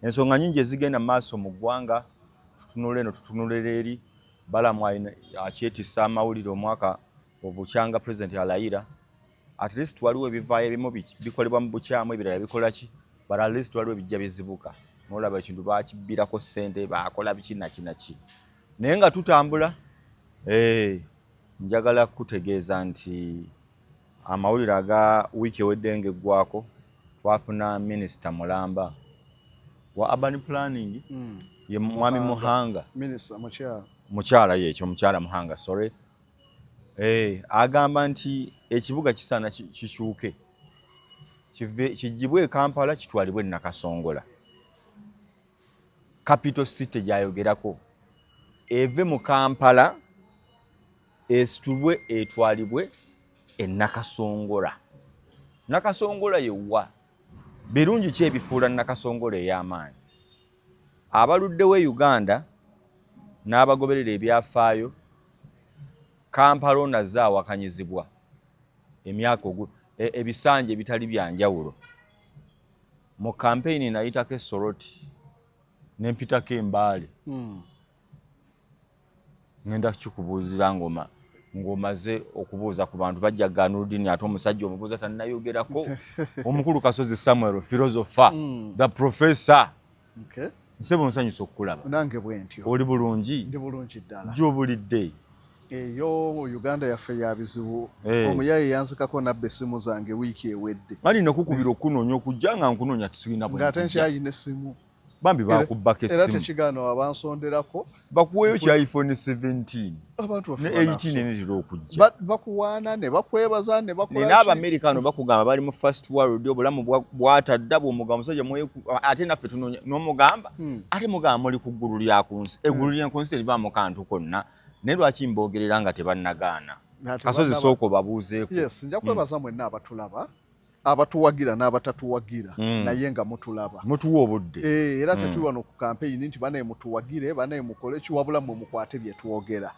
ensonga nyingi ezigenda maaso mu ggwanga tutunule no tutunulira eri Balamu akyetissa amawulire omwaka obukyanga president alayira at least waliwo ebivaayo ebimu bikolebwa mu bukyamu ebirala bikola ki but at least waliwo ebijja bizibuka n'olaba ekintu baakibbirako ssente baakola biki naki naye nga tutambula njagala kutegeeza nti amawulire aga wiiki ewedde ng'eggwako twafuna minisita mulamba wa urban planning ye mwami Muhanga mukyala yekyo mukyala Muhanga sorry agamba nti ekibuga kisaana kikyuke kijibwe Kampala kitwalibwe Nakasongola capital city gyayogerako eve mu Kampala esitulwe etwalibwe Nakasongola. Nakasongola yewa birungi ki ebifuula Nakasongola ey'amaanyi abaluddewo Uganda n'abagoberera ebyafaayo Kampala nazza awakanyizibwa emyaka ebisanja ebitali byanjawulo mu campaign nayitako Esoroti n'empitako Embaale ngenda kikubuuzira ng'omaze okubuuza ku bantu bajja Ganudini ate omusajja omubuuza tannayogerako omukulu Kasozi Samuel philosopher the professor nsebo nsanyusa okukulaba nange bwentyo oli bulungi ndi bulungi ddala gy'obulidde eyo Uganda yaffe ya bizibu omuyaye yanzikako nabbe essimu zange wiiki ewedde mali nakukubira okunoonya okujja nga nkunoonya tisigina bwe ng'ate nkyayina essimu bambi bakubbako essimu era tekigaano abansonderako bakuweeyo kya iPhone 17 abantu ne 18 enitira okujja bakuwaana ne bakwebaza ne bakola n'Abamerikano bakugamba bali mu first world obulamu bwatadda bw'omugamba musajja ate naffe tunoonya n'omugamba ate mugamba muli ku ggulu lya ku nsi eggulu lya ku nsi teribaamu kantu konna naye lwaki mboogerera nga tebannagaana Kasozi sooka babuuzeeko yes nja kwebaza mwenna abatulaba abatuwagira n'abatatuwagira naye nga mutulaba mutuwa obudde era tetuli wano ku campaign nti banaye mutuwagire banaye mukole kiwabula mwe mukwate bye twogera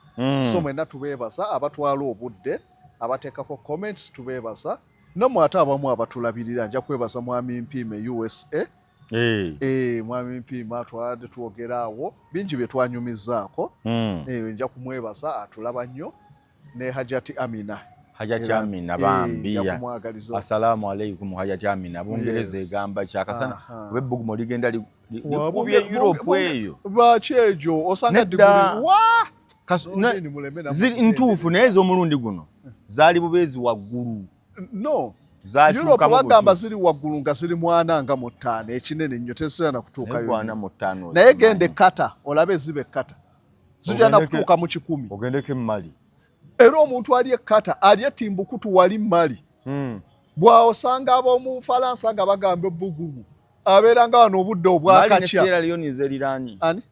so mwenna tubeebaza abatwala obudde abateekako comments tubeebaza namwe ate abamu abatulabirira nja kwebaza mwami Mpiime USA mwami Mpiime atwalade twogera awo bingi bye twanyumizaako nja kumwebaza atulaba nnyo ne Hajati Amina Hajati Amina bambia assalamu alaikum Hajati Amina bungereza egamba kyakasana webbugumo ligenda likubye Europe eyo bakyejo osanga diguli ziri ntuufu naye ez'omulundi guno zaali bubeezi waggulu no Europe bagamba ziri waggulu nga ziri mwana nga mu ttaano ekinene nnyo tesirana kutuukayo naye gende kata olabe zibe kata zijana kutuuka mu 100 ogendeke Mali era omuntu ali ekkata ali etimbukutu wali Mali bw'osanga ab'omu Falansa nga bagamba ebbugumu abeera nga wano obudde obwakakya Sierra Leone zerirani ani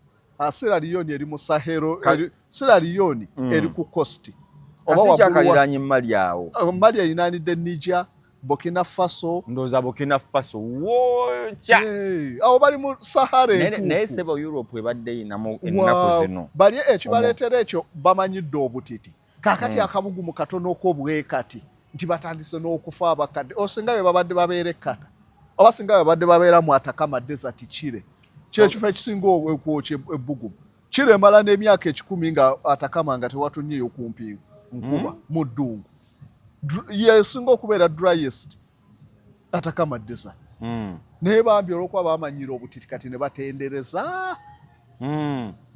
Sierra Leone eri mu Sahelo Sierra Leone eri ku coast oba wakaliranye Mali awo Mali ayinanidde Niger Burkina Faso ndoza Burkina Faso wocha awo bali mu Sahara etuufu naye sebo Europe ebadde inamu ennaku zino bali ekibaleetera ekyo bamanyidde obutiti kakati akabugumu katono okobwekati nti batandise n'okufa abakadde osinga be babadde babeera ekkata oba singa be babadde babeera mu Atakama desert kire kyekifo ekisinga okwokya ebbugumu kire emala n'emyaka 10 nga Atakama nga tewatunyeyo kumpi nkuba mu ddungu yesinga okubeera driest Atakama desert naye bambi olwokuba bamanyira obutiti kati ne batendereza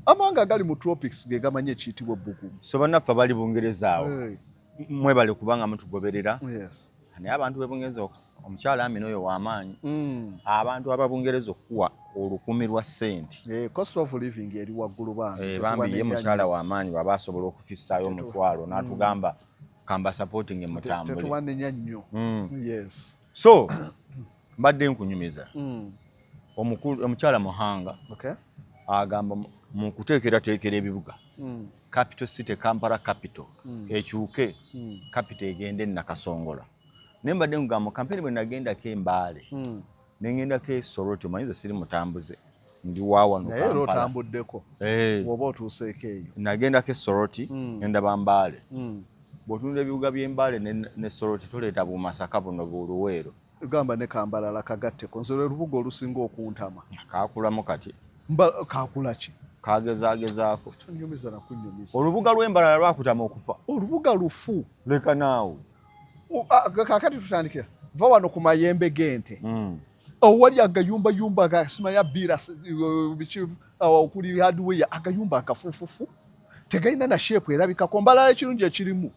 amanga gali mu tropics ge gamanye ekiyitibwa ebbugumu so bannaffe bali Bungereza awo mwebale kubanga mutugoberera naye abantu b'Ebungereza omukyala Amina oyo w'amaanyi abantu ab'Abungereza okuwa olukumi lwa ssente cost of living eri waggulu bambi ye mukyala w'amaanyi baba asobola okufissaayo omutwalo n'atugamba kamba supporting emutambule tetuwanenya nnyo yes so mbadde nkunyumiza omukyala Muhanga agamba mu kuteekerateekera ebibuga capital city Kampala capital ekyuke capital egende Nakasongola naye mbadde nkugamba kampeni bwe nagendako Embaale nengendako Esoroti omanyize siri mutambuze ndi waawano naye era otambuddeko woba otuuseeko eyo nagendako Esoroti nendaba Mbaale bw'otunula ebibuga by'Embaale ne Soroti toleeta Bumasaka buno Buluweero gamba ne Kambalala kagatteko nze lwe lubuga olusinga okuntama. Kaakulamu kati. Kaakula ki? Kagezaagezaako. Tonyumiza na kunnyumiza. Olubuga lw'Embalala lwakutama okufa. Olubuga lufu. Leka naawe. Kaakati tutandikira. Va wano ku mayembe g'ente. Wali agayumba gasimanya bbira okuli hardware agayumba akafufufu. Tegalina na shape erabikako. Mbalala ekirungi ekirimu.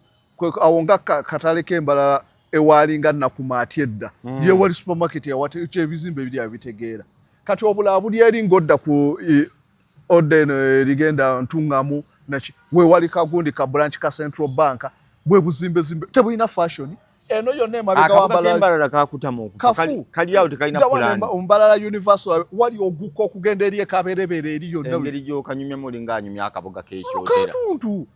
Awo nga katale k'Embalala ewalinga nakumaati edda. Ye wali supermarket yawate ebizimbe ebiri abitegeera. Kati obulaba buli eri ng'odda ku Oden Rigenda Ntungamu we wali kagundi ka branch ka Central Bank bwe buzimbe tebulina fashion. Eno yonna emabega w'Embalala kaakutama okufa. Kali awo tekalina plan. Mbalala Universal wali ogukka okugenda eri ekaberebere eri yonna. Engeri gy'okanyumyamu olinga anyumya akabuga k'ekyotera. Katuntu.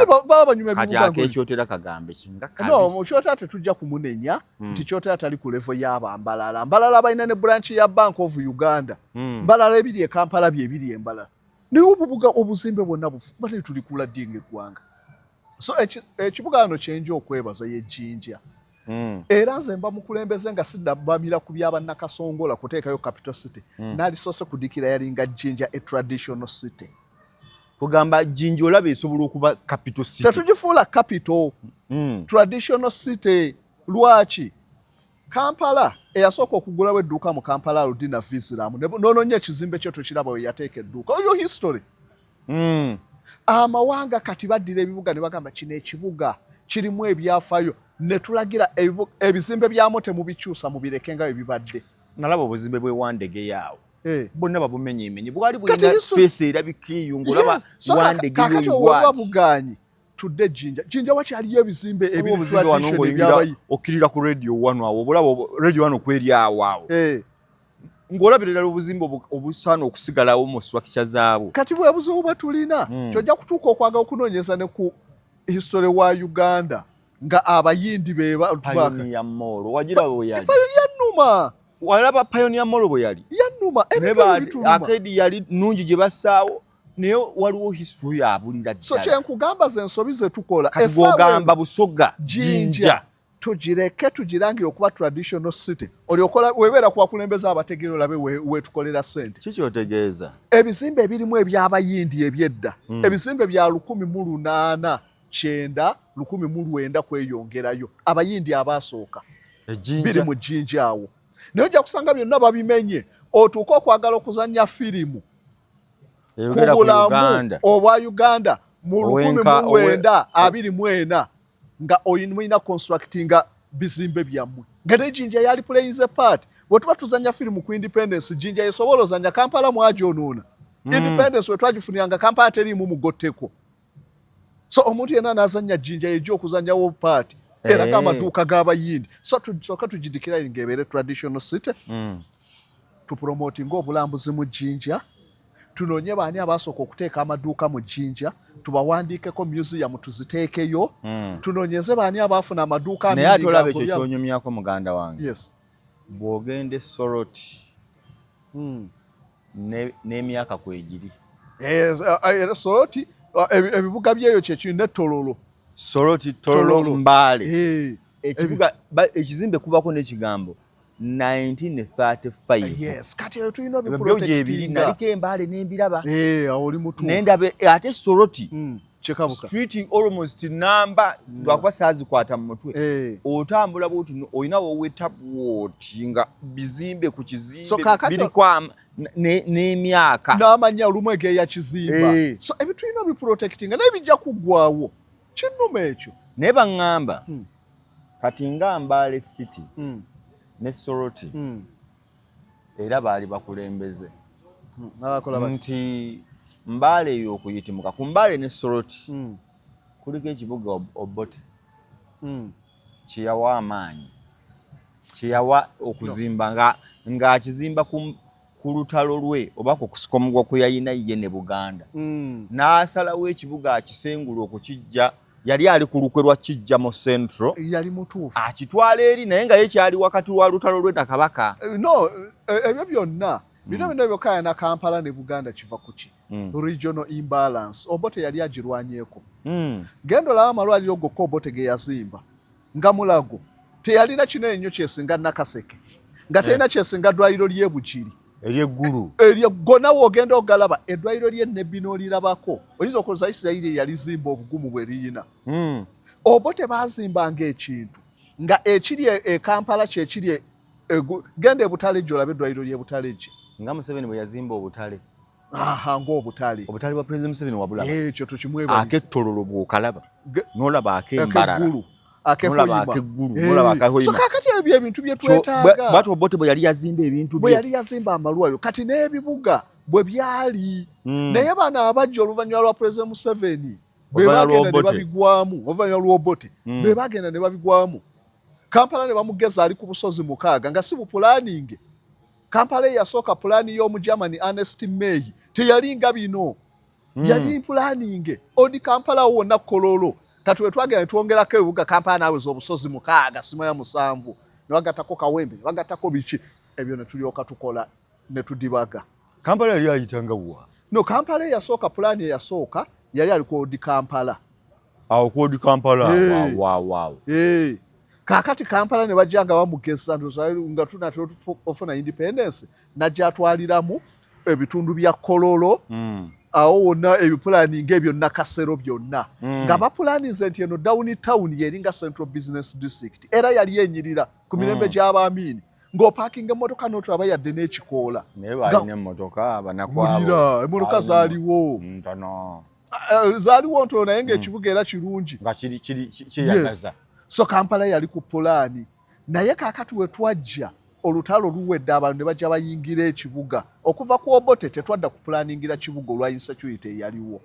Baba banyumya bibuga. Kati akeekyotera kagambe kinga kabi. No, mukyotera tetujja kumunenya nti kyotera tali ku level y'aba Mbalala. Mbalala balina ne branch ya Bank of Uganda. Mbalala ebiri e Kampala byebiri Embalala. Naye obubuga obuzimbe bwonna bate tuli kula dinga eggwanga. So ekibuga wano kyenja okwebaza ye Jinja. Era nze mba mukulembeze nga sidda bamira ku byaba Nakasongola kuteekayo capital city. Nali sose kudikira yalinga Jinja a traditional city. Kugamba Jinja olabe esobola okuba capital city. Tetugifuula capital. Traditional city. Lwaki? Kampala eyasooka okugulawo edduuka mu Kampala Ludina Visilamu noonoonya ekizimbe kyo tokiraba we yateeka edduuka. Oyo history. Amawanga kati baddira ebibuga ne bagamba kino ekibuga kirimu ebyafaayo ne tulagira ebizimbe byamu temubikyusa mubireke nga bwe bibadde. Nalaba obuzimbe bw'Ewandege yaawo. Bonna babumenyeemenye. Bwali bulina feesi erabikiyungu olaba Wandege yoyiwaati. Tudde Jinja wakyaliyo ebizimbe ebiri okkirira ku radio wano awo obulaba radio wano kweri awo. Ng'olabirira obuzimbe obusaana okusigalawo mu structure zaabwo. Kati bwe buzibu batulina tojja kutuuka okwagala okunoonyeza ne ku history wa Uganda nga abayindi Pioneer Mall wagira bwe yali. Yannuma. Walaba Pioneer Mall bwe yali. Yannuma. Akedi yali nungi gye bassaawo. Naye waliwo history yabulira ddala. So kyenkugamba ze ensobi ze tukola. Kati bw'ogamba Busoga Jinja. Tugireke tugirangire okuba traditional city. Olyokola webeera kwakulembeza abategeera olabe wetukolera ssente. Kiki otegeeza? Ebizimbe ebirimu eby'abayindi ebyedda. Ebizimbe bya 1800 9 1900 kweyongerayo. Abayindi abaasooka. Biri mu Jinja awo. Naye ojja kusanga byonna babimenye. Otuuka okwagala okuzannya firimu. Kubulamu obwa Uganda mu 1924 nga oyina constructinga bizimbe byammwe. Nga Jinja yali playing a part. Wetuba tuzanya firimu ku independence Jinja yesobola ozanya Kampala mwajonoona. Independence wetwagifuniranga Kampala teriimu mugotteko. So omuntu yenna n'azanya Jinja ejja okuzanyawo part. Era k'amaduuka g'abayindi. So tusooka tugidikira ng'ebeere traditional city. Tupromotinga obulambuzi mu Jinja. Tunoonye baani abaasooka okuteeka amaduuka mu Jinja. Tubawandiikeko museum tuziteekeyo. Tunoonyeze baani abaafuna amaduuka naye ate olaba ekyo kyonyumyako muganda wange. Yes. Bw'ogenda Soroti n'emyaka kwegiri. Soroti ebibuga byeyo kyekiri ne Tololo. Soroti, Tololo, Mbale. Ekibuga ekizimbe kubako n'ekigambo 1935. Yes, kati tulina biprotectinga. Naliko Mbale n'embiraba. Oli mutuufu. Nendabe ate Soroti. Chekabuka. Street almost number lwakuba saazikwata mu mutwe. Otambula bwoti oyina woweta bwoti nga bizimbe ku kizimbe biriko n'emyaka. N'amanya olumu egeya kizimba. So ebitulina biprotectinga naye bijja kuggwawo. Kinnuma ekyo. Naye baŋŋamba kati nga Mbale City ne Soroti era baali bakulembeze nti Mbale eyo okuyitimuka ku Mbale ne Soroti kuliko ekibuga Obote kyeyawa amaanyi kyeyawa okuzimba nga akizimba ku lutalo lwe oba ku kusikomugwa kwe yayina ye ne Buganda n'asalawo ekibuga akisengula okukijja yali ali ku lukwe lwa kijja mu Central yali mutuufu akitwala eri naye nga ye kyali wakati wa lutalo lwe na Kabaka. No ebyo byonna bino byokaya na Kampala ne Buganda kiva kuki regional imbalance. Obote yali agirwanyeeko gendo lawa amalwaliro gokka Obote ge yazimba nga Mulago teyalina kinene nnyo kyesinga Nakaseke nga teyina kyesinga ddwaliro ly'Ebukiri ery'eggulu eryo gonna wogenda ogalaba eddwaliro ly'Ennebbi n'olirabako oyinza okulowooza Isirayiri yalizimba obugumu bwe liyina Obote bazimbanga ekintu nga ekiri e Kampala kyekiri genda ebutale gye olabe eddwaliro ly'ebutale gye nga Museveni bwe yazimba obutale ng'obutale bwa President Museveni wabulaba ekyo tukimweba ak'ettololo bw'okalaba n'olaba ak'embalala so kakati ebyo ebintu bye twetaaga bwati Obote bwe yali yazimba ebintu bwe yali yazimba amalwaliro kati n'ebibuga bwe byali naye bano abajja oluvannyuma lwa President Museveni be bagenda ne babigwamu oluvannyuma lw'Obote be bagenda ne babigwamu Kampala ne bamugeza ali ku busozi mukaaga nga si bupulaninge Kampala yasooka pulaani y'omu Germany Ernest May teyalinga bino yali pulaninge odi Kampala wonna kololo kati wetwagenda twongerako ebibuga Kampala naweza obusozi mukaaga simanya 7 ne bagatako Kawempe ne bagatako biki ebyo ne tulyoka tukola ne tudibaga Kampala yali ayitanga wa no Kampala yasooka pulaani yasooka yali ali ku odi Kampala ku odi Kampala wow kakati Kampala ne bajjanga bamugeza nga tunatufuna independence najja atwaliramu ebitundu bya kololo awo wonna ebipulaninga ebyo nakasero byonna nga bapulaninze nti eno downtown yeringa Central Business District era yali yenyirira ku mirembe gy'abaamiini ng'opaakinga emmotoka n'otulaba yadde n'ekikoola naye balina emmotoka banakwabo Wulira emmotoka zaaliwo zaaliwo ntono naye ng'ekibuga era kirungi nga kyeyagaza so Kampala yali ku pulaani naye kaakati we twajja olutalo luwedde abantu ne bajja bayingira ekibuga okuva ku Obote tetwadda ku pulaaningira kibuga olwa insecurity yaliwo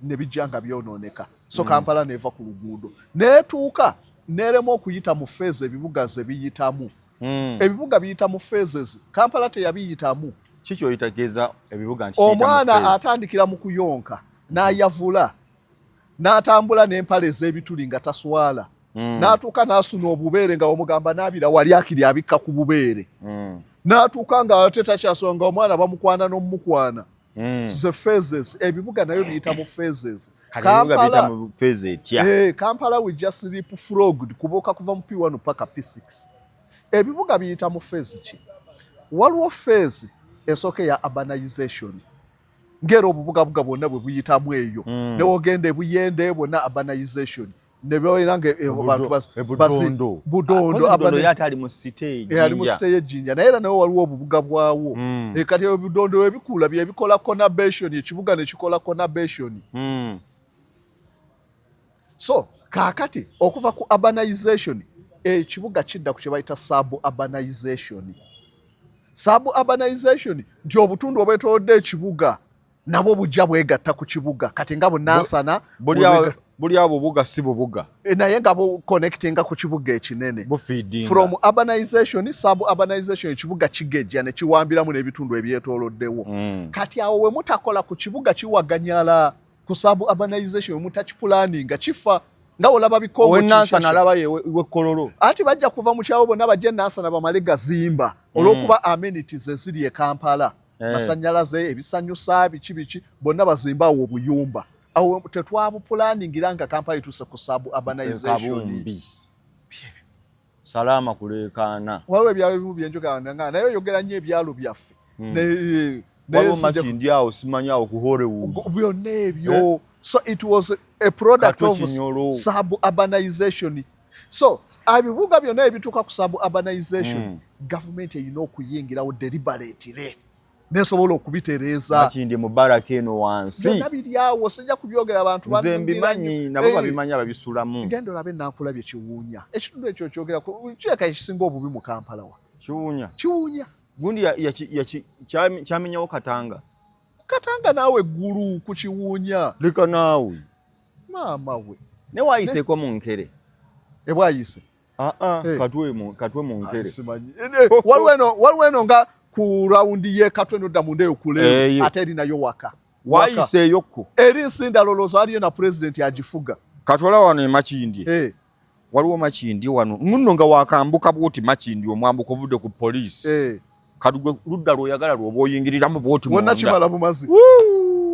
ne bijja nga byonooneka so Kampala neeva ku luguudo neetuuka neerema okuyita mu feezi ebibuga ze biyitamu ebibuga biyita mu phases Kampala teyabiyitamu kiki oyitegeeza ebibuga nti omwana atandikira mu kuyonka n'ayavula n'atambula n'empale ez'ebituli nga taswala n'atuuka n'asuna obubeere nga omugamba n'abira wali akiri abikka ku bubeere n'atuuka nga ate takyasonga omwana bamukwana n'omukwana ze phases ebibuga nayo biyita mu phases Kampala we just sleep frog kubuuka kuva mu P1 paka P6 ebibuga biyita mu phase ki waliwo phase esooka ya urbanization ngero obubugabuga bwonna bwe buyitamu eyo newogenda ebuyende bwonna urbanization nebyoera nga budondo yatali mu site y'ejjinja naye era nawe waliwo obubuga bwawo kati ebidondo webikula byebikola conurbation ekibuga nekikola conurbation so kaakati okuva ku urbanization ekibuga kidda ku kye bayita suburbanization nti obutundu obwetoolodde ekibuga nabo bujja bwegatta ku kibuga kati nga bunansana buli abo bubuga si bubuga naye nga buconnectinga ku kibuga ekinene from urbanization suburbanization ekibuga kigejja ne kiwambiramu n'ebitundu ebyetooloddewo kati awo we mutakola ku kibuga kiwaganyala ku suburbanization we mutakipulaninga kifa nga olaba bikongo Nansana alaba yewe kololo ati bajja kuva mu kyawo bonna bajja Nansana bamale gazimba olw'okuba amenities eziri e Kampala masanyalaze ebisanyusa biki bonna bazimba awo obuyumba awo tetwabupulaningira nga Kampala ituuse ku suburbanization salama kulekaana waliwo ebyalo bimu byenjogera nga naye oyogera nnyo ebyalo byaffe waliwo makindi awo simanya awo ku Hollywood byonna ebyo so it was a product of suburbanization so abibuga byonna ebituuka ku suburbanization government erina okuyingirawo deliberately nesobola okubitereeza makindi mu baraka eno wansi byonna biryawo sijja kubyogera abantu nze mbimanyi nabo babimanyi ababisulamu genda olabe naakulabye kiwuunya ekitundu ekyo kyogera kireka ekisinga obubi mu Kampala wa kiwuunya gundi kyamenyawo Katanga naawe eggulu ku kiwuunya leka naawe maama we ne wayiseeko mu nkere ebwayise katwe mu nkere waliwo eno nga ku rawundi ye katwe nodda munda eyo kule ate eri nayo waka wayiseyokko eri nsindalolooza aliyo na president agifuga katwala wano emakindi waliwo makindi wano nno nga wakambuka bwoti makindi omwambuka ovudde ku poliisi kati gwe ludda lw'oyagala lw'oba oyingiriramu bwoti wonna kimala bumazi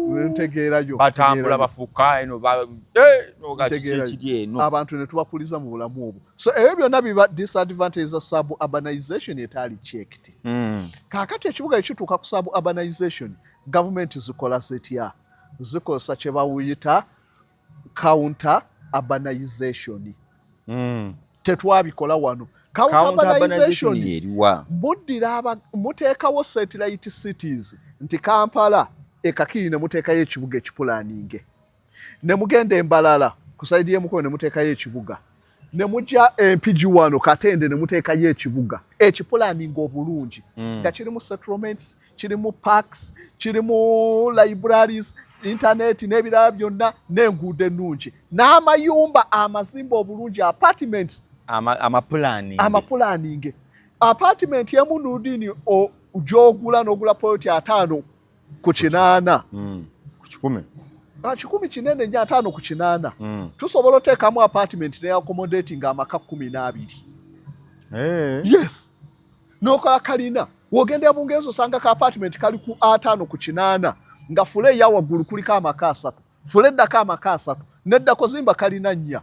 ntegeerayo batambula bafuka eno no abantu ne tubakuliza mu bulamu obwo. So ebyo byonna biba disadvantages of suburbanization etaali checked. Kaakati ekibuga ekituuka ku suburbanization government zikola zitya? Zikosa kye bawuyita counter urbanization. Tetwabikola wano. Counter urbanization yeriwa muddira muteekawo satellite cities nti Kampala ekakiri ne muteekayo ekibuga ekipulaninge ne mugenda Embalala ku saidi y'emukono ne muteekayo ekibuga ne mujja empigi wano Katende ne muteekayo ekibuga ekipulaninga obulungi nga kirimu settlements, kirimu parks, kirimu libraries, internet n'ebirala byonna n'enguudo ennungi n'amayumba amazimba obulungi apartments amapulaninge apartment emu nudini gy'ogula n'ogula poloti 5 ku 8 ku 10 10 kinene nnyo 5 ku 8 tusobola oteekamu apartment ne accommodating amaka 12. Yes n'okola kalina wogenda Bungezo osanga ka apartment kali ku 5 ku 8 nga fule ya waggulu kuliko amaka 3 fule eddako amaka 3 neddako zimba kalina 4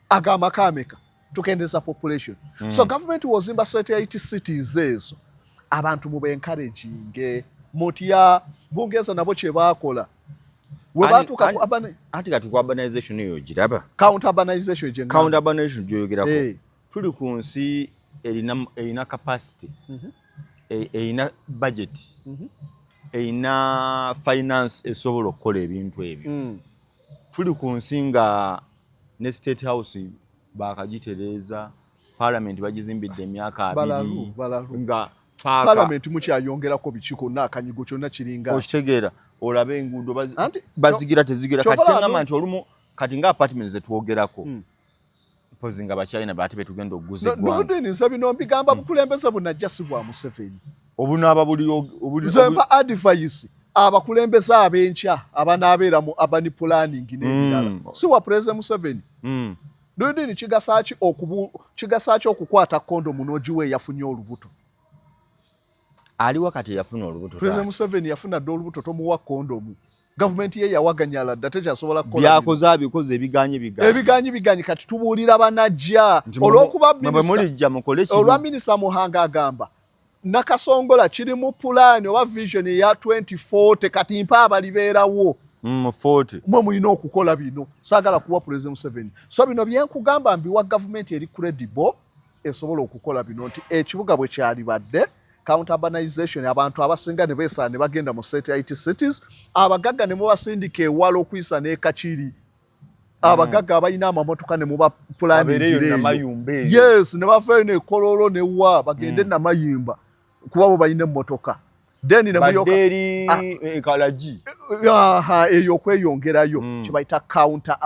agamaka ameka tukendeza population. So government wozimba satellite cities ezo abantu mu encouraging mutya Bungezo nabo kye bakola we batuka ku anti kati ku urbanization yo giraba counter urbanization jenga counter urbanization joyogerako tuli ku nsi erina capacity erina budget erina finance esobola okukola ebintu ebyo tuli ku nsi nga ne state house bakagitereza parliament bagizimbidde emyaka 2 nga parliament mukyayongerako bikiko n'akanyigo kyonna kiringa okitegeera olabe enguudo bazigira tezigira kati sengamba nti olumu kati nga apartment zetwogerako mpozi nga bakyalina baate betugenda okuguza eggwanga nodeni nsabino mbigamba bukulembeze bunajja si bwa Museveni obunaaba buli zempa advice abakulembeze abenkya abanaabeera mu urban planning n'ebirala si wa President Museveni. Nodeni kigasaaki okukwata kondomu n'ogiwe yafunye olubuto ali wakati yafuna olubuto President Museveni yafuna ddo olubuto tomuwa kondomu government ye yawaganyala dda tekyasobola kukola byakoze abikoze ebiganyi kati tubuulira banajja olw'okuba olwa minisita Muhanga agamba Nakasongola kiri mu pulaani oba vision ya 2040 kati mpa abalibeerawo 40 mwe mulina okukola bino saagala kuwa President Museveni. So bino byenkugamba mbiwa government eri credible esobola okukola bino nti ekibuga bwe kyali badde counter urbanization abantu abasinga ne beesaana ne bagenda mu satellite cities abagagga ne mubasindika ewala okuyisa n'ekakiri abagagga abalina amamotoka ne muba planning yes ne bafeyo ne kololo ne wa bagende namayimba kuba bo balina emmotoka then ne muyoka ekalaji eyokweyongerayo kibayita counter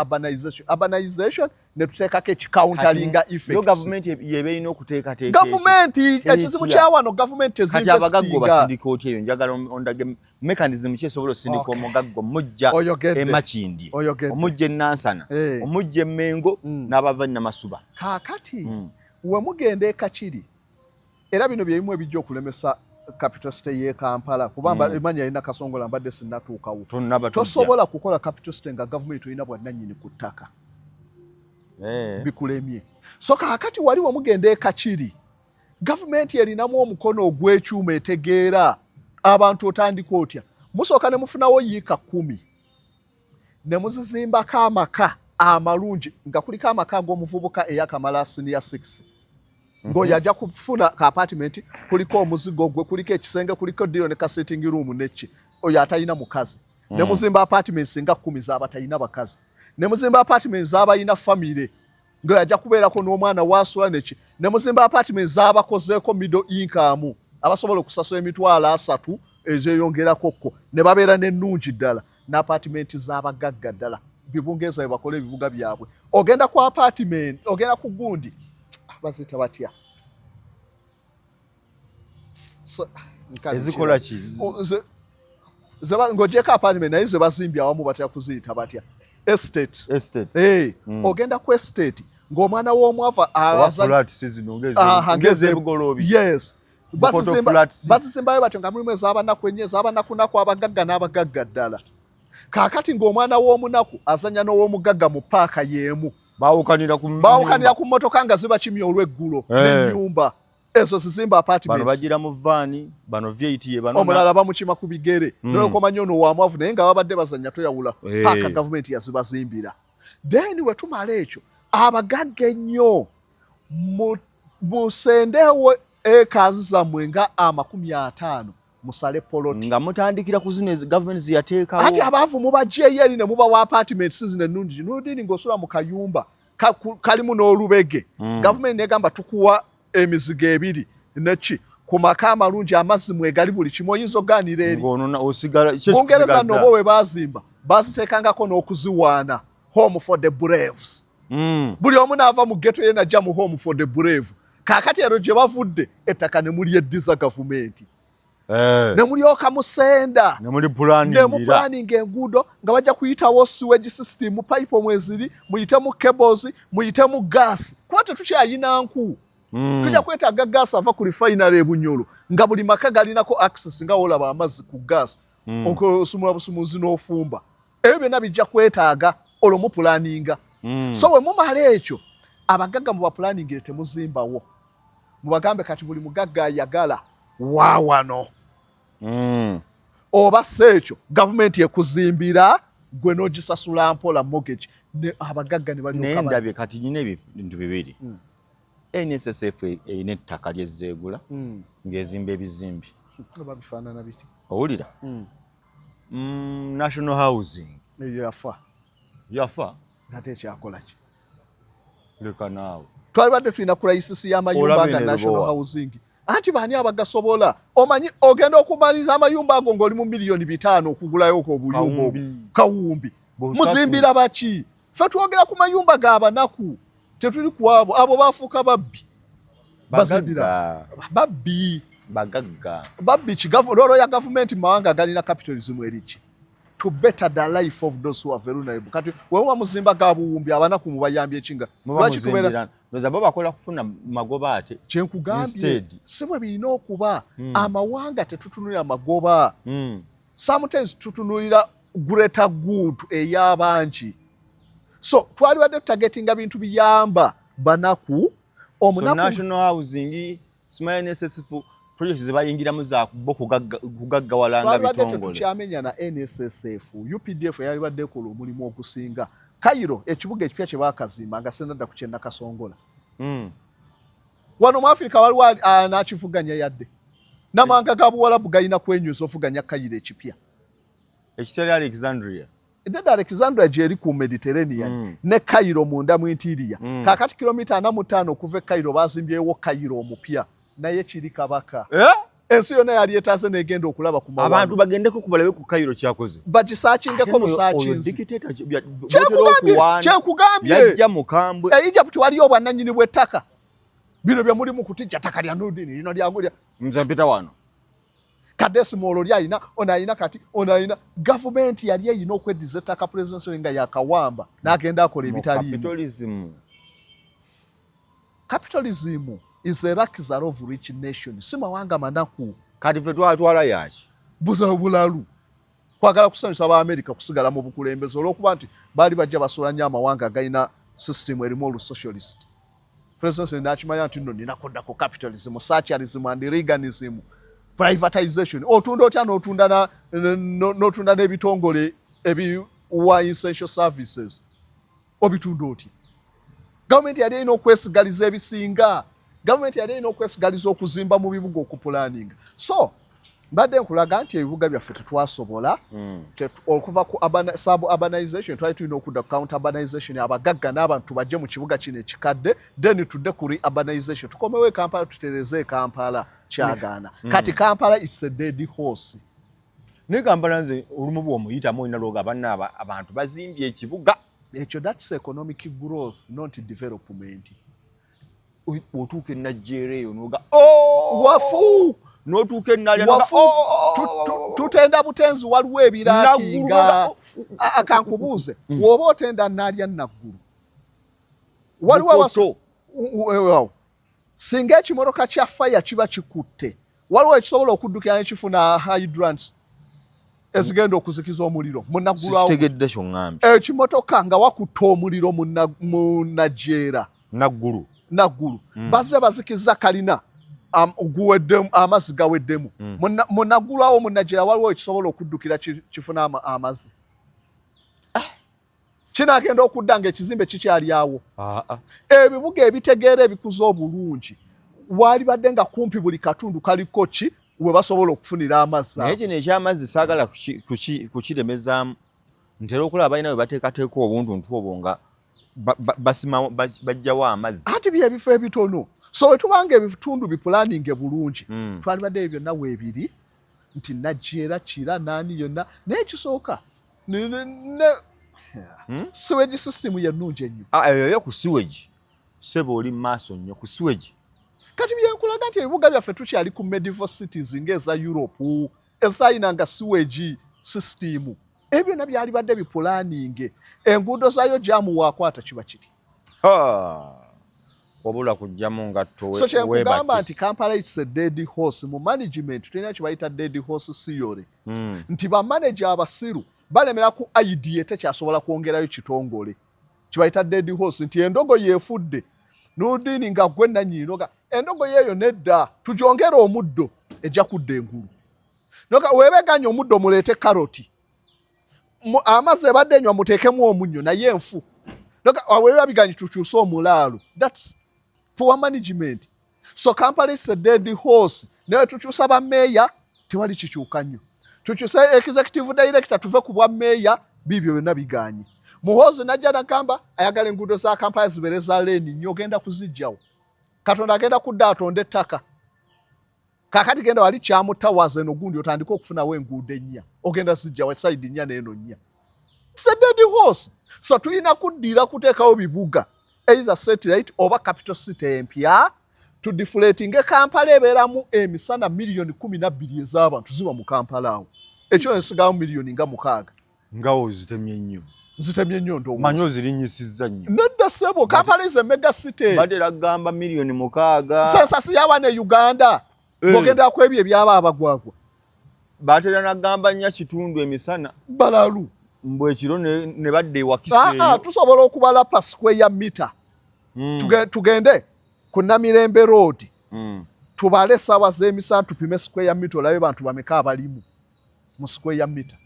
urbanization ne tuteekako ekikawuntalinga effect yo government yebeeyina okuteekateeka government ekizibu kyawano government kati abagaggo basindika otya eyo njagala ondage mechanism kyesobola osindika omugaggo mujja emakindi omujja enansana omujja emengo n'abava namasuba kaakati we mugenda ekakiri era bino byebimu ebijja okulemesa capital city ye Kampala kubamba emanya ina Nakasongola mbadde sinnatuukawo tosobola kukola capital city nga government olina bwannannyini ku ttaka bikulemye. So kaakati wali wamugenda ekakiri government erinamu omukono ogw'ekyuma etegeera abantu otandika otya musooka ne mufunawo yiika 10 ne muzizimbako amaka amalungi nga kuliko amaka ag'omuvubuka eyakamala senior 6 ngoyo ajja kufuna ka apartment kuliko omuzigo gwe kuliko ekisenge kuliko ddiro ne ka sitting room neki oyo atalina mukazi ne muzimba apartments nga 10 z'abatalina bakazi ne muzimba apartments z'abalina family ngoyo ajja kubeerako n'omwana wasula neki ne muzimba apartments z'abakozeeko middle income abasobola okusasula emitwalo 3 ezeyongerakokko ne babeera n'ennungi ddala ne apartment z'abagagga ddala bibungeeza bakola ebibuga byabwe ogenda ku apartment ogenda ku gundi bazita batya ezikola ki ng'ogyeko apartment naye ze bazimbye awamu batya kuziyita batya estate ogenda ku estate ng'omwana w'omwava yes bazizimbayo batyo nga mulimu ez'abanaku ennyo ez'abanakunaku abagagga n'abagagga ddala Kakati ng'omwana w'omunaku azanya n'ow'omugagga mu paaka y'emu. Baawukanira ku mmotoka nga ziba kimya olw'eggulo n'ennyumba. Ezo zizimba apartments. Bano bagira mu vaani, bano vyeyitiye bano. Omulala bamukima ku bigere. N'okomanya ono wamwavu naye nga babadde bazanya toyawula. Paaka gavumenti yazibazimbira. Then we tumala ekyo abagagga ennyo musendewo ekazi zammwe nga 50 musale poloti nga mutandikira ku zino gavumenti ziyateekawo. Ati abaavu mubajjeeyo eri ne mubawa apartments zino ennungi nudini ng'osula mu kayumba kalimu n'olubege. Gavumenti negamba tukuwa emizigo 2 neki ku maka amalungi amazzi mwegali buli kimu oyinza ogaanira eri. Bungereza nno bo we baazimba baziteekangako n'okuziwaana home for the braves. Buli omu n'ava mu ghetto ye najja mu home for the brave. Kaakati ero gye bavudde ettaka ne muli eddiza gavumenti. Ne mulyoka musenda. Ne muli planning enguudo nga bajja kuyitawo sewage system pipe omweziri muyitemu cables muyitemu gas. Kuba tetukyayina nku. Tujja kwetaaga gas ava ku refinery e Bunyoro nga buli maka galinako access nga olaba amazzi ku gas. Okusumula busumuzi n'ofumba. Ebyo byonna bijja kwetaaga olwo mu planninga. So we mumala ekyo abagagga mu baplaningire temuzimbawo. Mubagambe kati buli mugagga ayagala waawano. Oba sekyo gavumenti ekuzimbira gwe n'ogisasula mpola mortgage ne abagagga ne bali okaba. Ndabye kati nyine ebintu bibiri. NSSF eyina ettaka lyezzeegula ng'ezimba ebizimbi. Oba bifaanana biti. Owulira? National housing. Yafa? Ate ekyakola ki? Leka naawe. Twalibadde tulina kurayisisi y'amayumba ga national housing. Anti baani abagasobola? Omanyi ogenda okumaliza amayumba ago ng'oli mu miliyoni 5 okugulayo ko obuyumba kawumbi. Muzimbira baki? Ffe twogera ku mayumba g'abanaku. Tetuli ku abo baafuuka babbi. Bazimbira. Babbi rolo ya gavumenti mu mawanga galina capitalism eriki. To better the life of those who are vulnerable. Kati wewe muzimba ga buwumbi abanaku mubayambye ekinga. Lwaki kubera noza baba bakola kufuna magoba ate. Kyenkugambye simwe birina okuba amawanga tetutunulira magoba. Sometimes tutunulira greater good ey'abangi. So twalibadde tutagetinga bintu biyamba banaku omunaku. So national housing smile NSSF projects zibayingiramu za kugaggawalanga bitongole. Tukyamenya na NSSF UPDF yalibadde kola omulimu okusinga. Cairo ekibuga ekipya kye baakazimba nga senadda ku Nakasongola. Wano mu Africa waliwo n'akivuganya yadde. Namanga ga Buwalabu galina kwenyusa ofuganya Cairo ekipya. Ekitali Alexandria. Edda Alexandria gyeri ku Mediterranean ne Cairo munda mu interior. Kakati kilomita 45 okuva e Cairo bazimbyewo Cairo omupya. Naye kiri kabaka. Ensi yonna yali etaze negenda okulaba ku mawanga. Abantu bagendeko kubalabe ku Cairo kyakoze. Bagisaakingeko mu saakins. Kyekugambye. Yajja mukambwe. Egypt waliyo obwannannyini bw'ettaka. Bino bye mulimu kutijja ttaka lya Nudini lino lyagulya. Nze mpita wano. Kadesi Molo lyalina onayina kati onayina gavumenti yali eyina okweddiza ettaka presidency nga yakawamba n'agenda akola ebitaliimu. Capitalism is a rakizar of rich nation. Si mawanga manaku. Kati ffe twatwala yaki? Bulalu. Kwagala kusanyusa Abaamerika kusigala mu bukulembeze olw'okuba nti baali bajja basula nnyo amawanga agalina system erimu olu-socialist. Presidency n'akimanya nti nno nina kuddako capitalism, socialism and Reaganism, privatization. Otunda otya n'otunda n'ebitongole ebiwa essential services. Obitunda otya. Gavumenti yali erina okwesigaliza ebisinga. Gavumenti yali erina okwesigaliza okuzimba mu bibuga okupulaninga. So mbadde nkulaga nti ebibuga byaffe tetwasobola okuva ku sub-urbanization twali tulina okudda counter urbanization abagagga n'abantu bajje mu kibuga kino ekikadde then tudde ku re-urbanization tukomewo e Kampala tutereze e Kampala kyagaana. Kati Kampala is a dead horse. Ne Kampala nze olumu bw'omuyitamu olina lwoga abantu bazimbye ekibuga. Ekyo that's economic growth not development. Otuuka e Nigeria eyo n'oga wafu n'otuuka e Nalya tutenda butenzi waliwo ebiraakinga akankubuuze woba otenda Nalya Naggulu waliwo singa ekimotoka kya fire kiba kikutte waliwo ekisobola okuddukira nekifuna hydrants ezigenda okuzikiza omuliro munaggulwawo kitegedde kyo ŋŋambye ekimotoka nga wakutta omuliro munajeera naggulu bazze bazikiza kalina guweddemu amazzi gaweddemu munaggulwawo munajeera waliwo ekisobola okuddukira kifuna amazzi kinagenda okudda nga ekizimbe kikyali awo ebibuga ebitegeera ebikuza obulungi walibadde nga kumpi buli katundu kaliko ki we basobola okufunira amazzi naye kino ekyamazzi saagala kukiremezaamu ntera okulaba balina we bateekateeka obuntuntu obwo nga bajjawo amazzi ati byebifo ebitono so wetubanga ebitundu bipulaninge bulungi twalibadde ebyo byonna weebiri nti najeera kira naani yonna naye kisooka sewage system yennungi ennyo eyo ku sewage seba oli maaso nnyo ku sewage kati byenkulaga nti ebibuga byaffe tukyali ku medieval cities ng'eza Europe ezayinanga sewage system ebyo byonna byalibadde bipulaninge enguudo zaayo jamu waakwata kiba kiri wabula kujjamu ngatto so kyekugamba nti Kampala is a dead horse mu management tulina kibayita dead horse theory nti bamanager abasiru balemera ku idea tekyasobola kwongerayo kitongole kibayita dead horse nti endogo yeefudde n'odini nga gwe nannyinoga endogo yeeyo nedda tugyongera omuddo ejja kudda engulu noga weebeganya omuddo muleete karoti amazzi ebadde enywa muteekemu omunnyo naye enfu noga weebabiganya tukyuse omulaalo that's poor management so Kampala is a dead horse naye tukyusa bammeeya tewali kikyuka nnyo tukyusa executive director tuve ku bwa meeya bibyo byonna biganye muhoozi najja nagamba ayagala enguudo za Kampala zibeere za leeni nnyo ogenda kuzijjawo Katonda agenda kudda atonda ettaka kakati genda wali kyamutawaza eno gundi otandika okufunawo enguudo ennya ogenda zijjawo esayidi nnya n'eno nnya it's a dead horse so tulina kuddira kuteekawo bibuga either satellite oba capital city empya tudifulatinge Kampala ebeeramu emisana miliyoni 12 ez'abantu ziba mu Kampala awo ekyo nesigamu miliyoni nga 6 ngawo zitemye nnyo ndowooza manyo zirinyisizza nnyo nedda ssebo Kampala is a mega city badde ragamba miliyoni 6 sensasi yawa ne Uganda ng'ogenda ku ebyo ebyaba abagwagwa batera nagamba nnya kitundu emisana balalu mbwe ekiro ne badde ewakiseeyo tusobola okubala pa square meter tugende ku Namirembe Road tubale essaawa z'emisana tupime square meter olabe bantu bameka abalimu mu square meter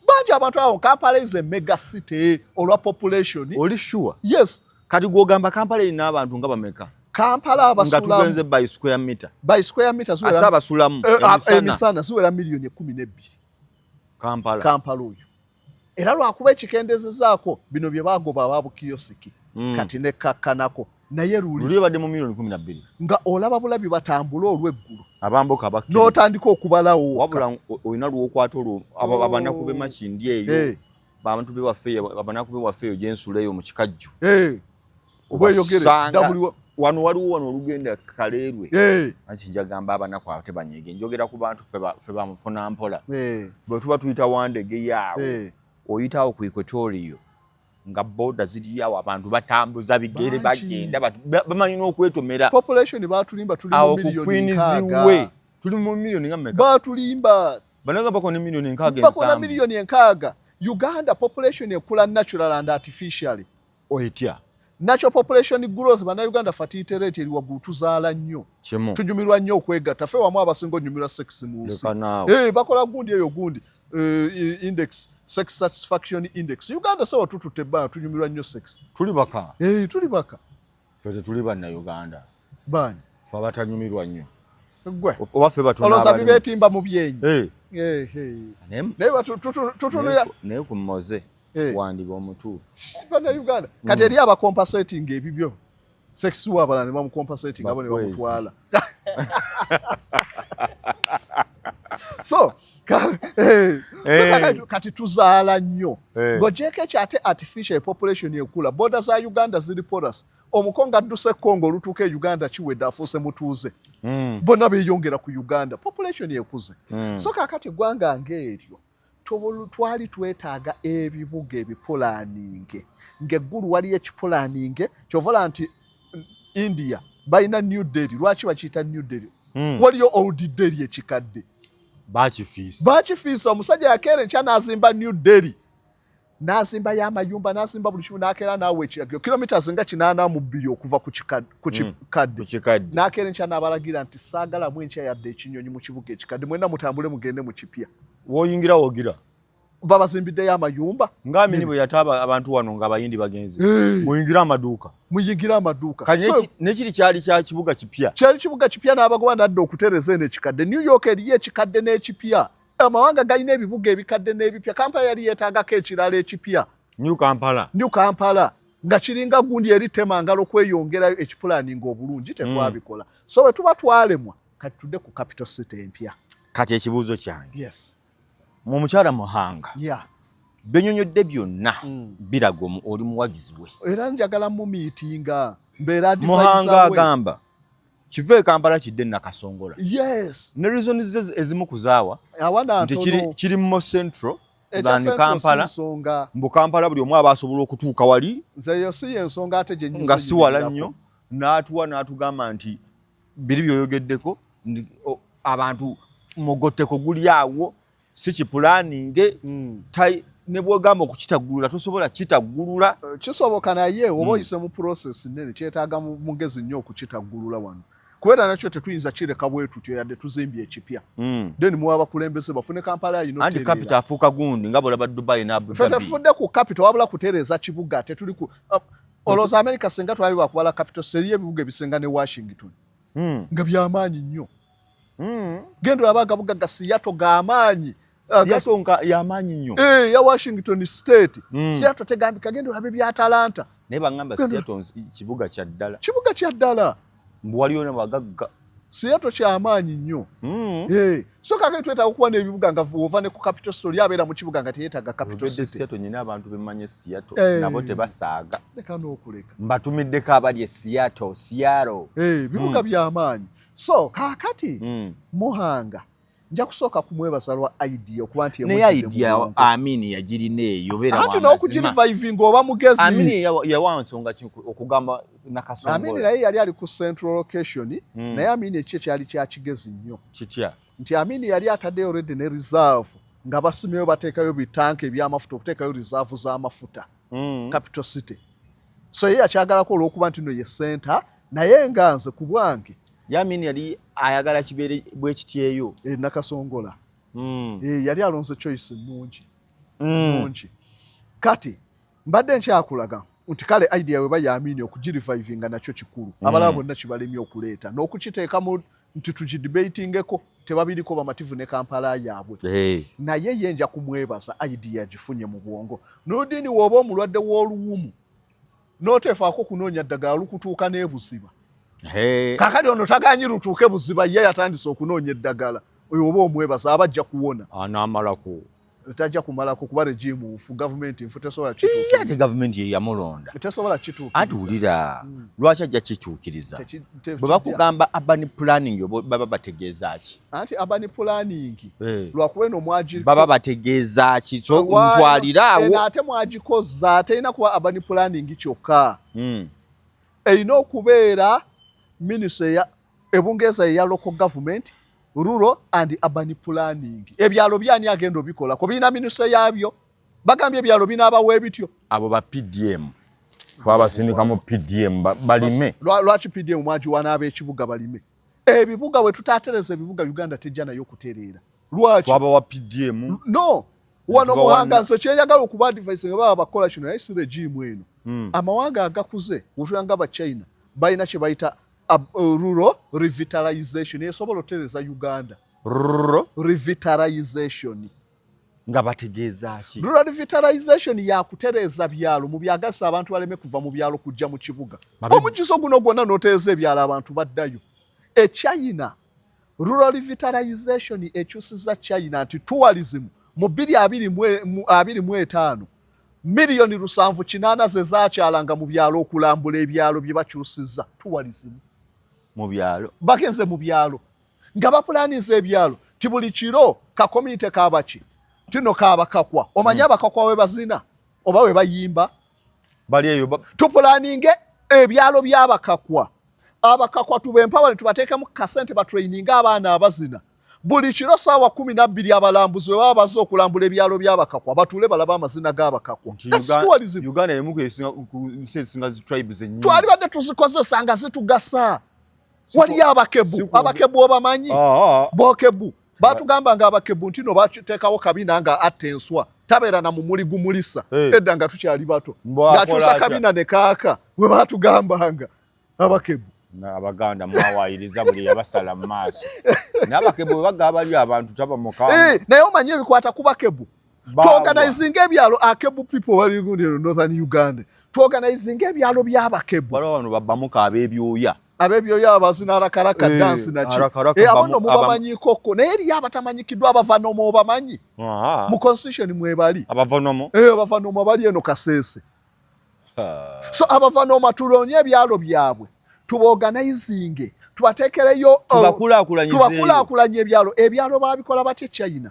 bangi abantu awo Kampala is a mega city olwa population oli sure yes kati gwogamba Kampala erina abantu nga bameka Kampala abasulamu nga tugenze by square meter ziwera abasulamu emisana ziwera miliyoni 12 Kampala oyo era lwakuba ekikendezezaako bino bye bagoba ababukiyosiki kati ne kakkanako naye luli badde mu miliyoni 12 nga olaba bulabi batambula olw'eggulu abamboka bakki n'otandika okubalawo wabula olina lw'okwata olwo abanaku b'e Makindi eyo abantu abanaku b'ewaffe eyo gyensula eyo mu kikajjo obweyogere wano waliwo wano olugenda Kaleerwe anti njagamba abanaku abo tebanyeege njogera ku bantu ffe bamufuna mpola bwe tuba tuyita Wandege yaawo oyitawo ku Equatorio nga boda ziriyawo abantu batambuza bigere bagenda bamanyi n'okwetomera population batulimba tuli mu miliyoni 6 tuli mu miliyoni nga mmeka batulimba banaga bako ne miliyoni 6 bakona miliyoni 6 Uganda population ekula natural and artificially oyitya natural population growth bana Uganda fertility rate eri waggulu tuzaala nnyo tunyumirwa nnyo okwegatta ffe wamu abasinga onyumirwa sex mu nsi bakola gundi eyo gundi index sex satisfaction index Uganda sawa tututte bana tunyumirwa nnyo sex tuli baka ffe tuli banna Uganda bani ffe abatanyumirwa nnyo gwe oba ffe batona oloza bibeetimba mu byenyi naye ku Moze wandiba omutuufu bana Uganda kati eri abakompensating ebibyo sex wabala ne bamukompensating abo ne bamutwala so kati tuzaala nnyo ng'ogyeko ekyate artificial population ekula boda za Uganda ziri porous omukongo adduse Congo olutuuka e Uganda kiwedde afuuse mutuuze bonna beeyongera ku Uganda population ekuze so kakati eggwanga ng'eryo twali twetaaga ebibuga ebipulaninge ng'eggulu waliyo ekipulaninge kyovola nti India balina New Delhi lwaki bakiyita New Delhi waliyo Old Delhi ekikadde bakifiisa omusajja yakeera enkya n'azimba New Delhi n'azimba y'amayumba n'azimba buli kimu n'akeera n'awa ekiragiro kilometers nga 82 okuva ku kikadde n'akeera enkya n'abalagira nti saagalamu enkya yadde ekinyonyi mu kibuga ekikadde mwenna mutambule mugende mu kipya woyingira wogira babazimbiddeyo amayumba ng'amini bwe yataaba abantu wano ng'abayindi bagenzi muyingira amaduuka nekiri kyali kya kibuga kipya n'abagoba nadda okutereza eno ekikadde New York eriyo ekikadde n'ekipya amawanga galina ebibuga ebikadde n'ebipya Kampala yali yeetaagako ekirala ekipya New Kampala nga kiringa gundi eri temangalo kweyongerayo ekipulaninga obulungi tetwabikola so bwe tuba twalemwa kati tudde ku capital city empya kati ekibuuzo kyange mu mukyala Muhanga benyonyodde byonna birago oli muwagizi we era njagala mu miitinga mbeera Muhanga agamba kive Kampala kidde Nakasongola ne reasons ezimu kuzaawa nti kiri mu central than Kampala mbu Kampala buli omu abasobola okutuuka wali nga si wala nnyo n'atuwa n'atugamba nti biri byoyogeddeko abantu mugotteko guli awo si kipulaninge ne bwogamba okukitaggulula tosobola kitaggulula kisoboka naye oba oyise mu process nene kyetaaga mugezi nnyo okukitaggulula wano kubera nakyo tetuyinza kireka bwe tutyo yadde tuzimbye ekipya then muwa abakulembeze bafune Kampala andi capital afuuka gundi nga bolaba Dubai na Abu Dhabi tufudde ku capital wabula kutereeza kibuga tetuli ku olooza America singa twali bakubala capital seriye ebibuga ebisinga ne Washington nga byamaanyi nnyo gendo abagabuga ga Seattle gamaanyi Seattle yamanyi nnyo ya Washington state Seattle tegambika gendo abe bya Atlanta naye bangamba Seattle kibuga kya ddala mbu waliyo ne bagagga Seattle kyamaanyi nnyo so kake twetaaga okuba n'ebibuga nga ova ne ku capital story abeera mu kibuga nga teyeetaaga capital city Seattle nyina abantu bemmanye Seattle nabo tebasaaga leka n'okuleka mbatumiddeko abali Seattle bibuga byamaanyi so kakati Muhanga nja kusooka kumwebaza lwa idea okuba nti naye idea Amini yagirina eyo beera ati n'okugirivivinga oba mugezi Amini yawansonga okugamba Nakasongola Amini naye yali ali ku central location naye Amini ekyo kyali kya kigezi nnyo kitya nti Amini yali ataddeyo already ne reserve nga basimyeyo bateekayo bitanka eby'amafuta okuteekayo reserve z'amafuta capital city so ye yakyagalako olw'okuba nti no ye center naye nga nze ku bwange Amini yali ayagala kibeere bwe kityeyo Nakasongola yali alonze choice nnungi kati mbadde nkyakulaga nti kale idea we bayamini okugirivivinga nakyo kikulu abalala bonna kibalemye okuleeta n'okukiteeka mu nti tukidebatingeko tebabiriko bamativu ne Kampala yaabwe naye yenja kumwebaza idea gifunye mu bwongo n'odini woba omulwadde w'oluwumu n'otefaako kunoonya ddagala lukutuuka n'ebuziba kakati ono taganyi lutuuke buziba ye yatandise okunoonya eddagala oyo oba omwebaza abajja kuwona anamalako tajja kumalako kuba regimu nfu gavumenti nfu tesobola ate gavumenti ye yamulonda tesobola kituukiriza ati wulira lwaki ajja kituukiriza bwe bakugamba urban planning baba bategeeza ki anti urban planning lwakuba eno mwagiri baba bategeeza ki so ntwaliraawo ate mwagikoza terina kuba urban planning kyokka erina okubeera ministry ya ebungeeza ya local government rural and urban planning ebyalo byani agenda obikola ko bina ministry yabyo bagambye ebyalo bina abawe bityo abo ba PDM twabasindika mu PDM balime lwaki PDM mwaji wana ab'ekibuga balime ebibuga we tutatereza ebibuga Uganda tejja nayo kutereera lwaki twaba wa PDM no wano Muhanga nse kyeyagala okuba advice nga baba bakola kino naye si regime eno amawanga agakuze wotulanga ba China balina kye bayita rural revitalization esobola otereza Uganda rural revitalization nga bategeeza ki rural revitalization ya kutereza byalo mu byagasa abantu baleme kuva mu byalo kujja mu kibuga omukiso guno gwonna n'otereza ebyalo abantu baddayo China rural revitalization ekyusiza China nti tourism mu 2025 miliyoni 780 ze zakyalanga mu byalo okulambula ebyalo bye bakyusiza tourism mu byalo bagenze mu byalo nga bapulaniza ebyalo ti buli kiro ka community kabaki tino kabakakwa omanya abakakwa we bazina oba we bayimba bali eyo tupulaninge ebyalo by'abakakwa abakakwa tubempower tubateeka mu kasente ba training abaana abazina buli kiro saawa 12 abalambuzi bwe baba bazze okulambula ebyalo by'abakakwa batule balaba amazina g'abakakwa. Uganda emu kusinga zi tribes ennyingi. Twalibadde tuzikozesa nga zitugasa. Waliyo abakebu obamanyi? Bokebu. Batugamba nga abakebu nti no bateekawo kabina nga atta enswa. Tabeera na mumuli gumulisa. Edda nga tukyali bato. Ng'akyusa kabina ne kaaka. Bwe batugambanga abakebu. Abaganda mwawayiriza buli yabasala mu maaso. N'abakebu bwe bagaba bali abantu taba mukaamu. Naye omanyi ebikwata ku bakebu. Tuorganizing ebyalo akebu people bali in northern Uganda. Tuorganizing ebyalo by'abakebu. Waliwo wano babbamuko ab'ebyoya. Ab'ebyoya abazina arakaraka dance naki. Abono mubamanyi koko. Naye eriyo abatamanyikiddwa abavanomo obamanyi. Mu constitution mwebali. Abavanomo? Abavanomo bali eno Kasese. So abavanomo tulonye ebyalo byabwe. Tuorganizing. Tubateekereyo tubakulaakulanya ebyalo babikola batya China.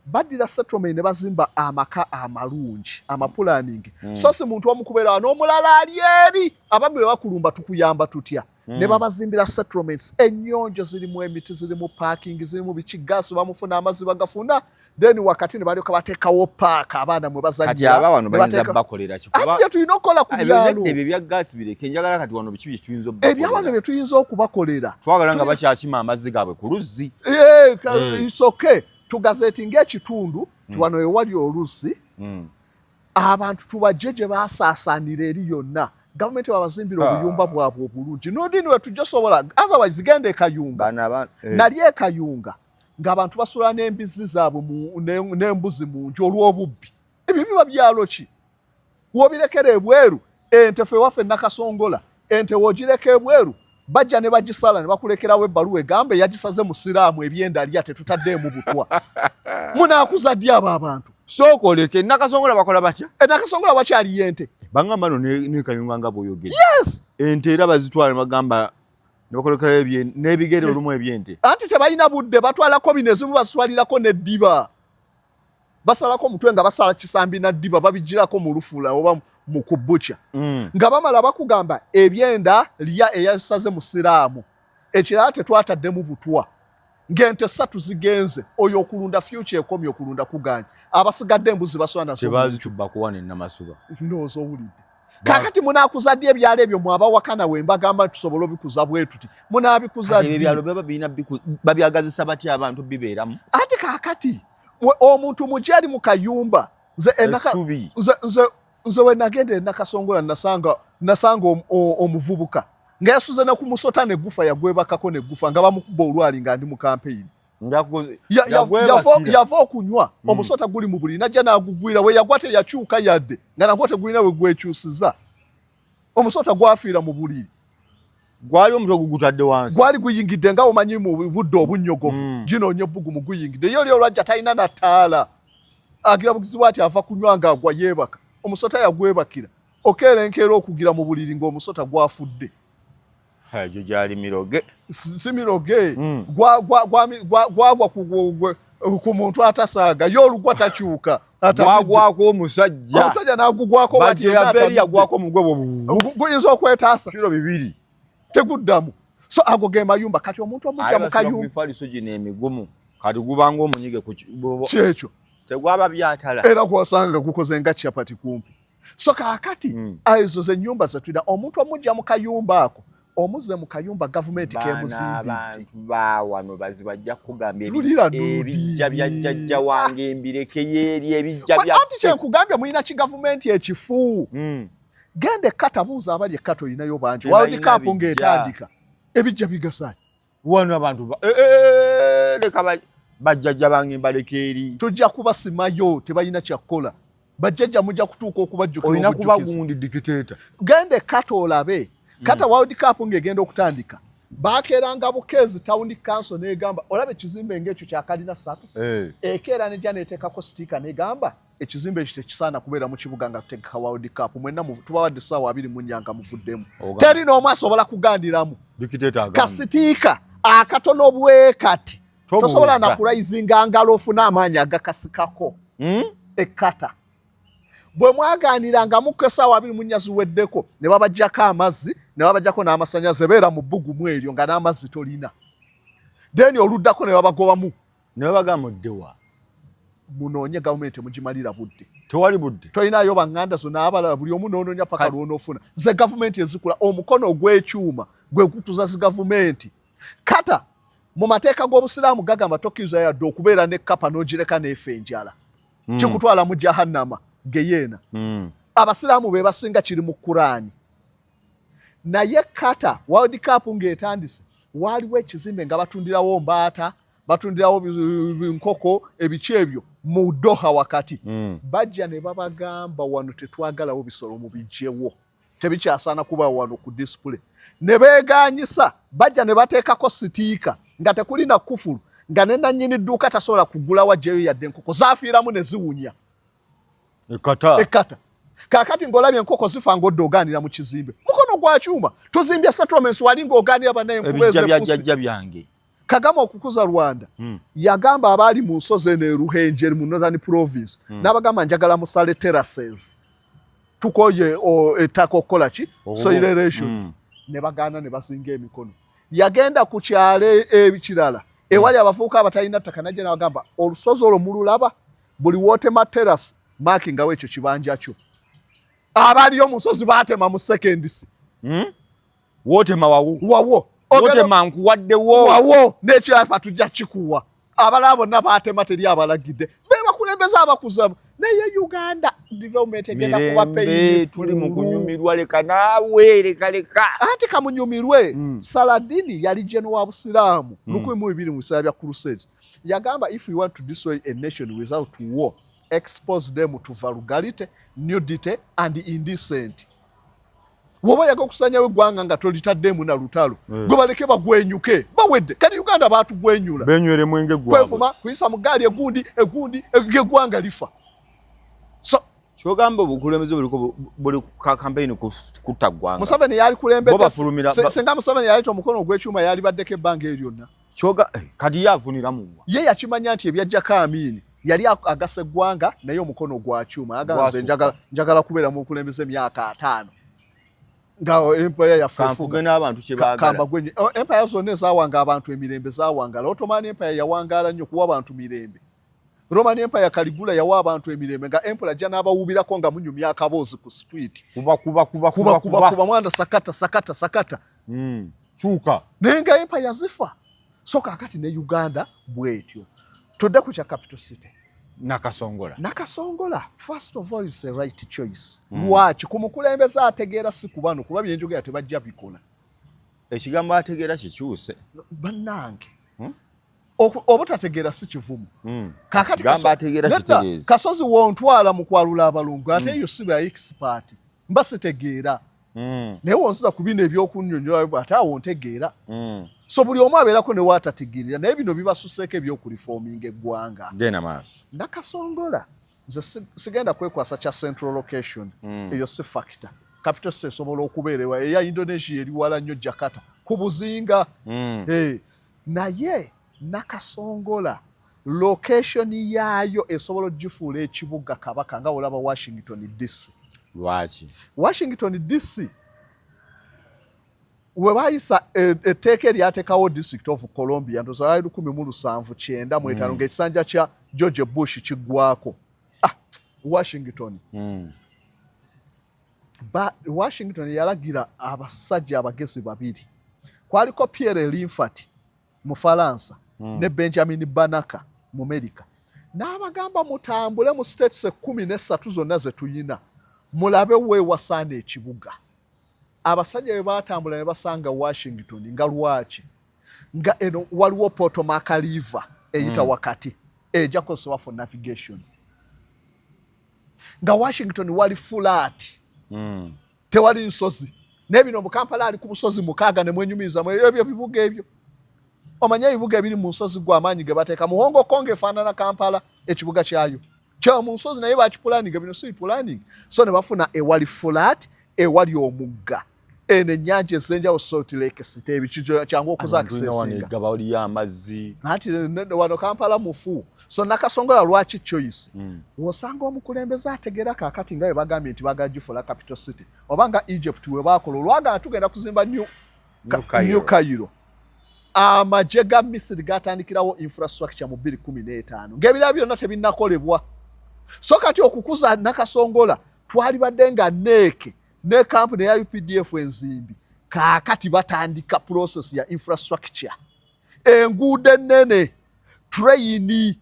Baddira settlement ne bazimba amaka amalungi amapulaning. So si muntu omukubeera n'omulala ali eri ababbi bwe bakulumba tukuyamba tutya. Ne babazimbira settlements ennyonjo zirimu emiti zirimu parking zirimu biki gas bamufuna amazzi bagafuna then wakati ne balyoka bateekawo park abaana mwe bazannyira. Kati aba wano bayinza bakolera kikuba. Ati tulina okukola ku byalo. Ebyo bya gas bireke njagala kati wano biki bye tuyinza okubakolera. Ebyawano bye tuyinza okubakolera. Twagala nga bakyakima amazzi gaabwe ku luzzi. Isoke tugazetinga ekitundu wano ewali oluzzi. Abantu tubajje gye baasaasaanira eri yonna. Government babazimbira obuyumba bwabwe obulungi. Nodini we tujja sobola otherwise gende Kayunga. Nali e Kayunga ng'abantu basula n'embizi zaabwe n'embuzi mu nju olw'obubbi. Ebyo biba byalo ki? Wobirekera ebweru ente fe waffe Nakasongola ente wogireka ebweru bajja ne bagisala ne bakulekerawo ebbaluwa egambe yagisaze mu siraamu ebyenda lya tetutaddeemu butwa. Munaakuza ddi abo abantu? Sookoleke Nakasongola bakola batya? Nakasongola bakyali yente. Bangamba no ne Kayunga nga bw'oyogera. Yes. Ente era bazitwala ne bagamba ne bakolekera n'ebigere olumu ebyente. Anti tebalina budde batwalako bino ezimu bazitwalirako n'eddiba. Basalako omutwe nga basala kisambi n'addiba babigirako mu lufula oba mu kubucha. Nga bamala bakugamba ebyenda lya eyasaze mu siraamu. Ekirala tetwataddemu butwa. Ngente 3 zigenze oyo okulunda future ekomye okulunda kuganya. Abasigadde embuzi baswana so. Tebazitubba kuwane Namasuba. Ndowooza owulidde. Kakati munaakuzadde ebyalo ebyo mwabawakana we mbagamba tusobola obikuza bwe tuti. Munaabikuzadde. Ebyalo byaba birina babyagazisa batya abantu bibeeramu. Ati kakati omuntu mujali mu kayumba nze we nagende Nakasongola nasanga omuvubuka nga yasuze na ku musota ne gufa yagwebakako ne gufa nga bamukuba olwali nga ndi mu campaign yava okunywa omusota guli mu buli najja n'agugwira we yagwate yakyuka yadde nga nagwate gulina we gwekyusiza omusota gwafiira mu buliri gwali omutwe gugutadde wansi gwali guyingidde nga omanyi mu budde obunnyogovu ginoonya ebbugu mu guyingidde yo lyo lwajja talina na ttaala agira bugizi bwati ava kunywa nga agwa yeebaka omusota yagwebakira okeerenkera okugira mu buliri ng'omusota gwafudde. Hajo gyali miroge. Si miroge. Gwagwa ku muntu atasaaga y'olugwa takyuka. Gwagwako omusajja. Omusajja n'agugwako bati yaveri yagwako mugwe guyinza okwetaasa. Kiro 2. Teguddamu. So ago ge mayumba kati omuntu omujja mu kayumba. Mifaliso gino emigumu kati gubanga omunyige ku kyekyo. Tegwaba byatala. Era kwasanga gukoze nga chapati kumpi. So kakati ezo ze nyumba zatulina omuntu omujja mu kayumba ako. Omuze mu kayumba government kemuzimbidde. Abantu bawano bazibajja kugambya ebijja byajjajja wange embireke yeri ebijja bya. Ati kye nkugambya mulina ki government ekifu. Gende katabuuza abali ekkato oyinayo bangi. World Cup ng'etandika. Ebijja bigasaaki. Wano abantu leka bajjajja bange mbaleke eri. Tujja kubasimayo tebalina kyakukola. Bajjajja mujja kutuuka okubajjukira. Olina kuba gundi dictator. Gende kato olabe. Kata World Cup ng'egenda okutandika. Baakeeranga Bukezi Town Council n'egamba olabe ekizimbe ng'ekyo kya kalina 3. Ekeera n'ejja n'eteekako sitika n'egamba ekizimbe ekyo tekisaana kubeera mu kibuga nga tutegeka World Cup. Mwenna tubawadde essaawa 24 nga muvuddemu. Teri n'omu asobola kugandiramu. Kasitiika akatono bwe kati. Tosobola na kuraizinga ngalo ofuna amaanyi agakasikako. Ekkata. Bwe mwagaaniranga muko essaawa 24 ziweddeko ne babajjako amazzi ne babajjako n'amasannyalaze beera mu bbugumu eryo nga n'amazzi tolina. Then oluddako ne babagobamu ne bagamba muddewa munoonye gavumenti mugimalira budde tewali budde toyinayo baŋŋanda zonna abalala buli omu noonoonya paka lwonoofuna ze gavumenti ezikula omukono gw'ekyuma gwe gutuza zi gavumenti kata mu mateeka g'obusiraamu gagamba tokkiriza yadde okubeera ne kapa n'ogireka neefa enjala kikutwala mu jahannama geyeena abasiraamu be basinga kiri mu Kuraani naye kata World Cup ng'etandise waaliwo ekizimbe nga batundirawo mbaata batundirawo nkoko ebiki ebyo mu Doha wakati bajja ne babagamba wano tetwagalawo bisolo mu bijjewo tebikyasaana kuba wano ku display ne beeganyisa bajja ne bateekako sitiika nga tekuli na kufulu nga ne nannyini dduuka tasobola kugula wajjeyo yadde enkoko zaafiiramu ne ziwunya ekata kaakati ng'olabye enkoko zifa ng'odde ogaanira mu kizimbe mukono gwa kyuma tuzimbye settlements wali ng'ogaanira bannaye ebijja byange Kagame okukuza Rwanda yagamba abaali mu nsozi eno eruhenje mu Northern Province n'abagamba njagala musale terraces tukoye ettaka okukola ki soil erosion ne bagaana ne basinga emikono yagenda ku kyalo ebikirala ewali abavubuka abatalina ttaka najja n'abagamba olusozi olwo mululaba buli wootema terrace maakingawo ekyo kibanja kyo abaaliyo mu nsozi baatema mu seconds wootema wawo otema nkuwaddewo wawo n'ekyapa tujja kikuwa abalala bonna baatema teri abalagidde be bakulembeza abakuzamu naye Uganda development egenda kuba paying tuli mu kunyumirwa leka naawe leka anti kamunyumirwe Saladini yali jeno wa Busiraamu 12 mu bisaya bya Crusades yagamba if you want to destroy a nation without war expose them to vulgarity nudity and indecent woba yaga okusanyawo eggwanga nga tolitaddemu na lutalo gwe baleke bagwenyuke bawedde kati Uganda baatugwenyula benywere mwenge gwabwe kwefuma kuyisa mu gaali egundi eggwanga lifa so kyogamba obukulembeze buli campaign kutta ggwanga Museveni yali kulembedde senga Museveni yali omukono ogw'ekyuma yali baddeko ebbanga eryonna kyoga kati yafunira mu ye yakimanya nti ebyajjako Amini yali agasa eggwanga naye omukono gwa kyuma aganze njagala kubeera mu kulembeze emyaka 5 nga empire ya fufuga n'abantu kye baagala empire zonna ezawanga abantu emirembe zawangala Ottoman empire yawangala nnyo kuwa abantu mirembe Roman empire Caligula yawa abantu emirembe nga emperor jja n'abawubirako nga munyumya akaboozi ku street kuba mwanda sakata kyuka naye nga empire zifa so kakati ne Uganda bwetyo tudde ku kya capital city Nakasongola first of all is a right choice lwaki kumukulembeza ategeera si kubano kuba byenjogera tebajja bikola ekigambo ategeera kikyuse bannange obutategeera si kivumu kakati kasozi wontwala mu kwalula abalungu ate eyo si ba expert mba sitegeera naye wonsiza ku bino ebyokunnyonnyola ate awo ntegeera so buli omu abeerako ne waatategeerera naye bino bibasuseeko ebyokulifominga eggwanga genda maaso Nakasongola nze sigenda kwekwasa kya central location eyo si factor capital city esobola okubeerewa eya Indonesia eri wala nnyo Jakarta ku buzinga naye Nakasongola location yaayo esobola ogifuula ekibuga kabaka nga olaba Washington DC lwaki Washington DC we bayisa etteeka eryateekawo District of Columbia ndoza 1795 ng'ekisanja kya George Bush kiggwako Washington Washington yalagira abasajja abagezi babiri kwaliko Pierre Linfat mu Faransa ne Benjamin Banaka mu Amerika n'abagamba mutambule mu states 13 zonna ze tuyina mulabe weewasaana ekibuga abasajja be baatambula ne basanga Washington nga lwaki nga eno waliwo Potomac River eyita wakati ejja kukozesebwa for navigation nga Washington wali flat tewali nsozi n'ebino mu Kampala ali ku busozi 6 ne mwenyumiriza ebyo bibuga ebyo omanya ebibuga ebiri mu nsozi gwa amaanyi ge bateeka mu Hong Kong efaanana Kampala ekibuga kyayo kya mu nsozi naye bakipulaninga bino si pulaning so ne bafuna ewali flat ewali omugga eno ennyanja ez'enjawulo Salt Lake City ebikijo kyangu okuzakisesinga gaba oli amazzi ati wano Kampala mufu so Nakasongola lwaki choice wosanga omukulembeze ategeera kaakati nga bwe bagambye nti bagagifula capital city obanga Egypt we baakola olwaga tugenda kuzimba New Cairo amagye ga Misiri gatandikirawo infrastructure mu 2015 ng'ebirala byonna tebinnakolebwa. So kati okukuza Nakasongola twali badde nga ne kampuni ya UPDF enzimbi kaakati batandika process ya infrastructure, enguudo ennene, train,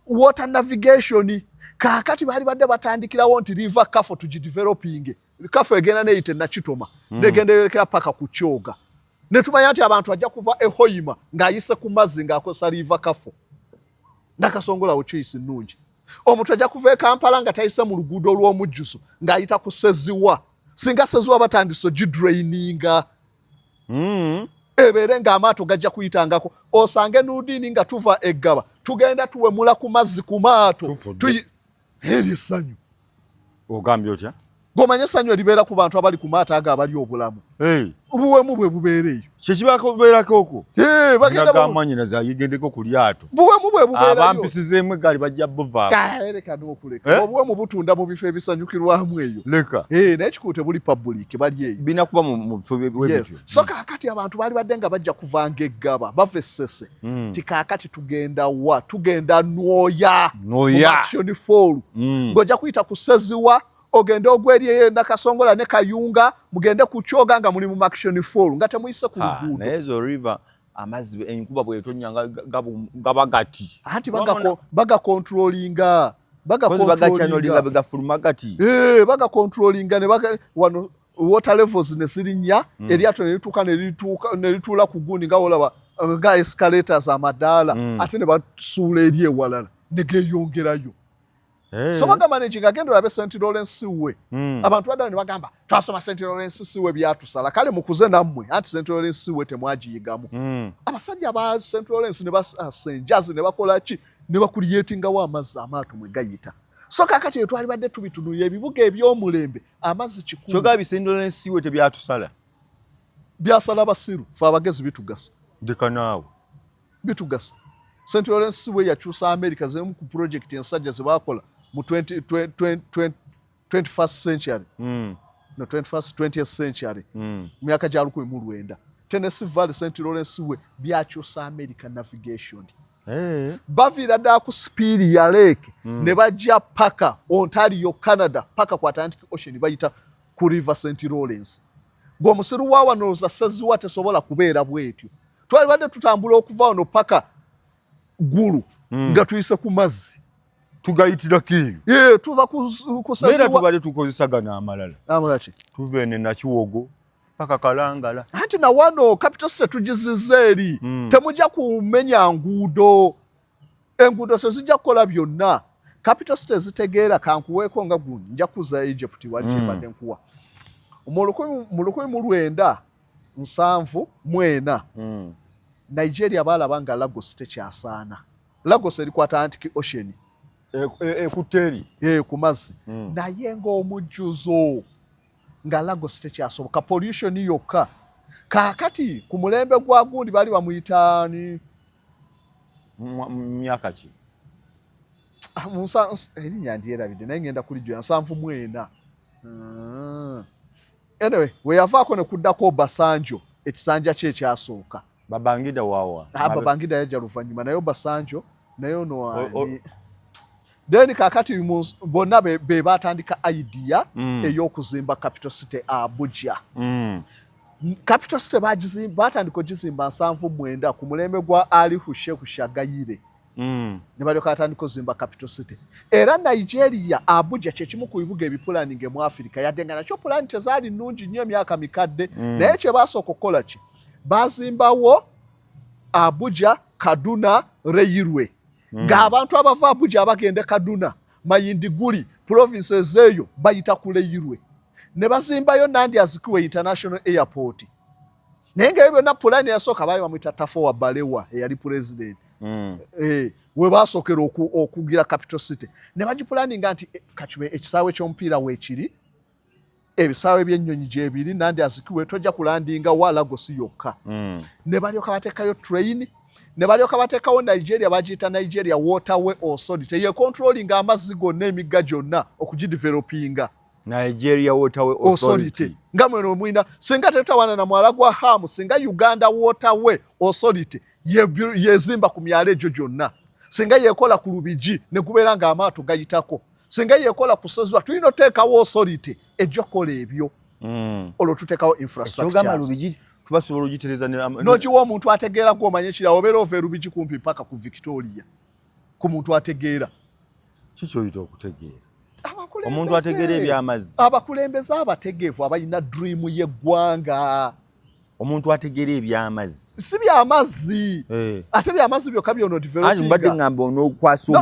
water navigation, kaakati bali badde batandikirawo nti river Kafo tugideveloping. Kafo egenda neyite Nakitoma negenda yolekera paka ku Kyoga, ne tumanya nti abantu bajja kuva Hoima ng'ayise ku mazzi ng'akozesa river Kafo. Nakasongola wo choice nnungi. Omuntu ajja kuva e Kampala nga tayise mu luguudo olw'omujjuso ng'ayita ku Seziwa, singa Seziwa batandise gidraininga ebeere ng'amaato gajja kuyitangako, osange Nudini nga tuva eggaba tugenda tuwemula ku mazzi ku maato eri essanyu. Ogambye otya? Gomanye essanyu eribeera ku bantu abali ku maato ago abali obulamu. Buwemu bwe bubeereeyo. Kyekibaako bubeerako okwo? Bagenda yigendeko ku lyato. Buwemu bwe bubeerayo. Abampisizeemu eggaali bajja buvaako. Leka n'okuleka. Obuwemu butunda mu bifo ebisanyukirwamu eyo. Leka. Naye kikuute buli public bali eyo. Binakuba mu bifo bwebityo. So kaakati abantu baali badde nga bajja kuvanga eggaba bava Essese. Ti kaakati tugenda wa? Tugenda Nwoya. Action Fall. Ng'ojja kuyita ku Seziwa, ogende ogweri Nakasongola ne Kayunga, mugende ku Kyoga nga muli mu Action Fall nga temuyise ku luguudo. Naye zo river amazzi enkuba bw'etonya gaba gati. Anti bagakontrolinga. Bagachanyolinga begafuluma gati. Baga controlling ne wano water levels ne sirinnya eryato ne lituula ku gundi nga olaba nga escalators amadaala ate ne basuula eri ewalala ne geeyongerayo. So baga managing agenda olabe St. Lawrence Seaway. Abantu badda ne bagamba twasoma St. Lawrence Seaway byatusala kale mukuze nammwe anti St. Lawrence Seaway temwagiyigamu. Abasajja ba St. Lawrence ne basenjazi ne bakola ki ne bakuliyetingawo amazzi amaato mwe gayita. So kaakati twali badde tubitunuye ebibuga eby'omulembe amazzi kikulu. Kyoga St. Lawrence Seaway tebyatusala. Byasala basiru fe abagezi bitugasa. Ndeka naawe. Bitugasa. St. Lawrence Seaway yakyusa America zemu ku project ensajja ze bakola mu 21st century. No 20th century. Myaka gya 1900. Tennessee Valley St. Lawrence Seaway byakyusa America navigation. Bavira da ku Superior Lake ne bajja paka Ontario Canada paka ku Atlantic Ocean bayita ku River St. Lawrence. Gwomusiru wa wano za Seziwa tesobola kubeera bwetyo. Twali badde tutambula okuva wano paka Gulu nga tuyise ku mazzi tugayitira kiyo. Tuva ku Seziwa. Era tubadde tukozesagana amalala. Amalala ki? Tuve ne Nakiwogo paka Kalangala. Anti na wano capital city tugiziza eri. Temujja kumenya nguudo. Enguudo tezijja kukola byonna. Capital city zitegeera kankuweeko nga gundi nja kuza Egypt wali kyebadde nkuwa. Mu 1974 Nigeria balaba nga Lagos tekyasaana. Lagos eri ku Atlantic Ocean. Kuteri. Ku mazzi. Naye ng'omujjuzo nga Lagos tekyasoboka pollution yokka. Kaakati ku mulembe gwa gundi bali bamuyitaani myaka ki? Erinnya ndyerabidde naye ngenda kulijjuya 74. Anyway, we yavaako ne kuddako Basanjo ekisanja kye ekyasooka. Babangida wawa. Babangida yajja luvannyuma naye Basanjo naye ono then kaakati bonna be batandika idea ey'okuzimba capital city Abuja. Capital city batandika ogizimba 79 ku mulembe gwa Ali Sheikh Shagayire. Ne balyoka batandika okuzimba capital city. Era Nigeria Abuja kye kimu ku bibuga ebipulaninge mu Africa yadde nga nakyo pulani tezaali nnungi nnyo emyaka mikadde naye kye basooka okukola ki bazimbawo Abuja Kaduna Railway. Ng'abantu abava Abuja abagenda Kaduna Mayindiguli provinces eyo bayita ku Railway. Ne bazimbayo Nandi Azikiwe International Airport. Naye nga byonna pulani yasooka baali bamuyita Tafawa Balewa eyali president. We basookera okugira capital city. Ne bagipulaninga nti kakibe ekisaawe ky'omupiira weekiri ebisaawe by'ennyonyi gyebiri Nandi Azikiwe tojja kulandinga wa Lagos yokka. Ne balyoka bateekayo train. Ne balyoka bateekawo Nigeria bagiyita Nigeria Waterway Authority ye controlling amazzi gonna emigga gyonna okugidevelopinga. Nigeria Waterway Authority nga mweno mwina singa tetawana na mwala gwa hamu singa Uganda Waterway Authority yezimba ku myalo egyo gyonna singa yekola ku Lubigi ne kubeera nga amaato gayitako singa yekola ku Sezwa tulina oteekawo authority ejjo kola ebyo olwo tuteekawo infrastructure Lubigi tubasobola ogitereza n'okiwa omuntu ategeera gw'omanye kirawo obeera ova Lubigi kumpi paka ku Victoria ku muntu ategeera kikyoyita okutegeera omuntu ategeera ebyamazzi abakulembeze abategeevu abalina dream y'eggwanga omuntu ategeera ebyamazzi si byamazzi ate byamazzi byokka byono developing mbadde ngamba onookwasa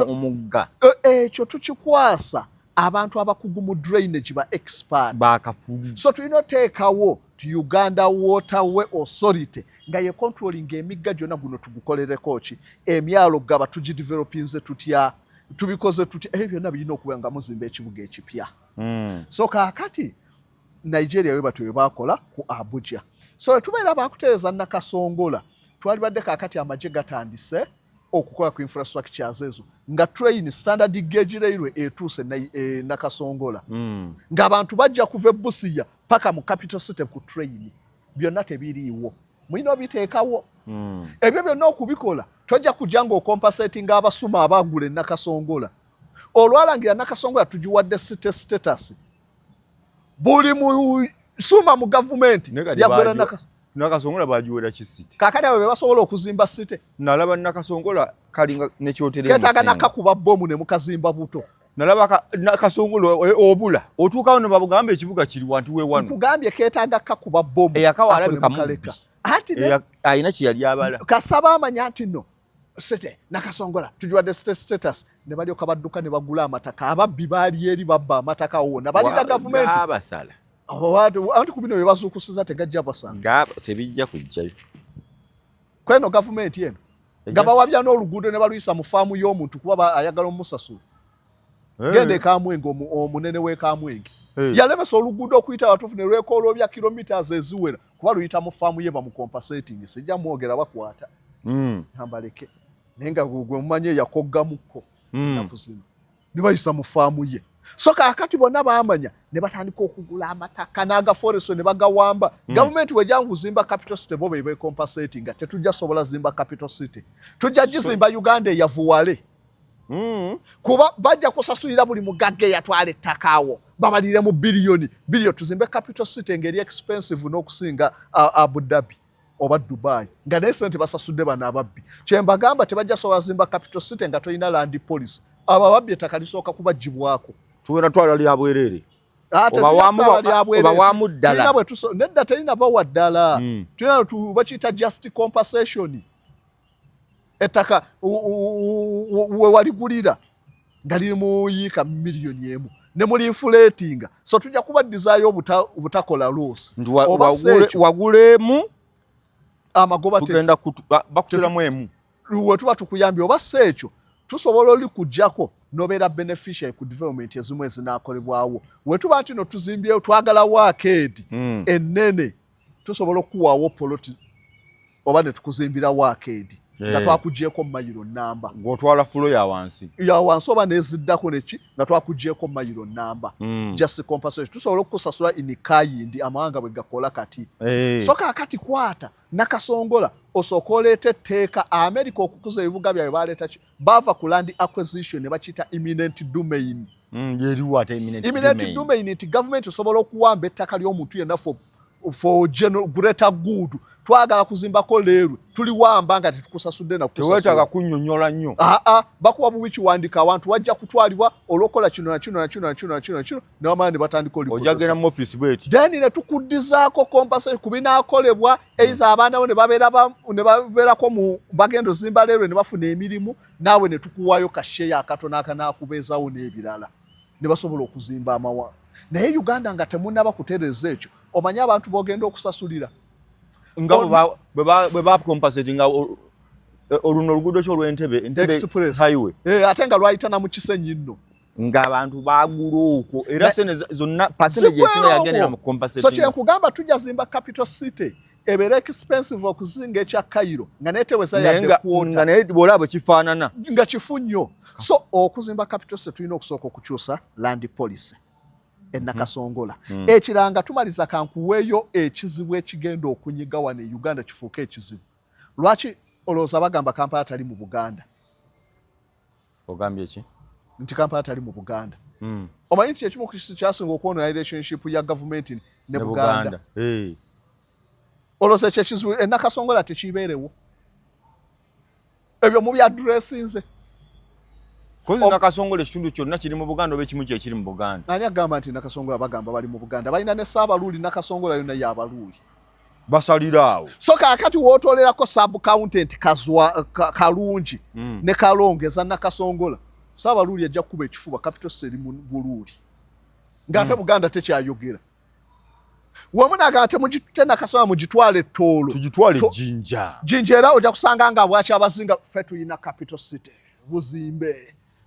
omugga ekyo tukikwasa abantu abakugu mu drainage ba expert bakafugi so tulina oteekawo Uganda Waterway Authority nga ye controlling emigga gyonna guno tugukolereko ki emyalo gaba tugidevelopinze tutya tubikoze tutya ebyo byonna birina okuba nga muzimba ekibuga ekipya so kaakati Nigeria we batoyo bakola ku Abuja so tubeera bakuteeza Nakasongola twali badde kaakati amagye gatandise okukola ku infrastructures ezo nga train standard gauge railway etuuse Nakasongola ng'abantu bajja kuva Busia paka mu capital city ku train byonna tebiriiwo mulina obiteekawo ebyo byonna okubikola tojja kujja ng'okompensating abasuma abaagula Nakasongola olwalangira Nakasongola tugiwadde city status buli mu suma mu gavumenti yagwera Nakasongola bagiwera kisiti kakati abo bebasobola okuzimba city nalaba Nakasongola kalinga nekyotere ketaga nakakuba bomu ne mukazimba buto nalaba Nakasongola obula otuukawo ne babugamba ekibuga kiri wantu we wano nkugambye ketaga kakuba bomu eyakawalabika mukaleka ati ayina kiyali abala kasaba amanya nti no sete Nakasongola tugiwadde status ne balyoka badduka ne bagula amataka ababbi baali eri babba amataka wona balina gavumenti abasala anti kubino bye bazuukusiza tegajja basanga nga tebijja kujjayo kweno gavumenti eno nga bawabya n'oluguudo ne baluyisa mu faamu y'omuntu kuba ayagala omusasula gende Kamwenge omunene we Kamwenge yalemesa oluguudo okuyita watufu ne lwekoolobya kilometers eziwera kuba luyita mu faamu ye bamukompensating sijja mwogera bakwata ambaleke naye nga gwe mumanye yakoggamuko nakuzina ne bayisa mu faamu ye so kaakati bonna baamanya ne batandika okugula amataka n'agaforeso ne bagawamba gavumenti wejjangu zimba capital city bo be compensating nga tetujja sobola zimba capital city tujja gizimba Uganda eyavuwale kuba bajja kusasulira buli mugagga eyatwala ettaka awo babalire mu biliyoni tuzimbe capital city ngeri expensive n'okusinga Abu Dhabi oba Dubai nga naye sente basasudde bano ababbi kyembagamba tebajja sobola zimba capital city nga tolina land policy abo ababbi ettaka lisooka kubagibwako tuwera twala lya bwerere oba wamu ddala nedda telina bawa ddala tulina bakiyita just compensation ettaka we waligulira nga liri mu yiika miliyoni emu ne muli inflatinga so tujja kubadizaayo obutakola loss wagulemu amagoba tugenda bakuteramu emu we tuba tukuyambye oba si ekyo tusobola oli kujjako nobeera beneficiary ku development ezimu ezinaakolebwawo we tuba nti no tuzimbyeyo twagalawo arcade ennene tusobola okuwaawo poloti oba ne tukuzimbirawo arcade nga twakugyeko mayiro namba ng'otwala fulo ya wansi oba neziddako neki nga twakugyeko mayiro namba just compensation tusobola okukusasula inikayindi amawanga bwe gakola kati so kaakati kwata Nakasongola osooka oleeta etteeka America okukuza ebibuga byabwe baleeta ki bava ku land acquisition ne bakiyita imminent domain imminent domain nti gavumenti osobola okuwamba ettaka ly'omuntu yenna for general greater good twagala kuzimbako leerwe tuliwamba nga tetukusasudde na teweetaaga kunnyonnyola nnyo bakuwa bubi kiwandiika abantu wajja kutwalibwa olwokola kino na kino ne bamala ne batandika ojagenda mu office bweti then ne tukuddizaako compensation ku binaakolebwa eiza abaana bo ne babeerako mu bagenda ozimba leerwe ne bafuna emirimu naawe ne tukuwaayo kasheya akatono akanaakubeezawo n'ebirala ne basobola okuzimba amawa naye Uganda nga temunnaba kutereeza ekyo omanye abantu b'ogenda okusasulira nga bwe bakompensating oluno oluguudo ky'olw'Entebbe highway ate nga lwayitana mu kisenyi nno ng'abantu baagula okwo era sente zonna percentage esinga yagendera mu compensating so kyenkugamba tujja zimba capital city ebeera expensive okuzinga ekya Cairo nga neteweza yadde kuwota nga naye bw'olaba kifaanana nga kifu nnyo so okuzimba capital city tulina okusooka okukyusa land policy Nakasongola ekiranga tumaliza kankuweeyo ekizibu ekigenda okunyiga wano e Uganda kifuuke ekizibu. Lwaki olowooza bagamba Kampala atali mu Buganda? Ogambye ki? Nti Kampala atali mu Buganda. Omanyi nti ekimu ku kisu kyasinga okwonona relationship ya gavumenti ne Buganda. Olowooza ekizibu Nakasongola tekibeerewo. Ebyo mu byadressinze. Kozi Nakasongola ekitundu kyonna kiri mu Buganda oba ekimu kye kiri mu Buganda? Ani agamba nti Nakasongola bagamba bali mu Buganda? Balina ne Saabaluuli Nakasongola yonna y'abaluuli. Basaliraawo. So kaakati wootolerako sub accountant kalungi ne kalongeza Nakasongola. Saabaluuli ajja kukuba ekifuba capital city mu Buluuli. Ng'ate Buganda tekyayogera. Wamu nagamba temugite Nakasongola mugitwale Toolo. Tugitwale Jinja. Jinja era ojja kusanga nga bwaki abazinga ffe tulina capital city.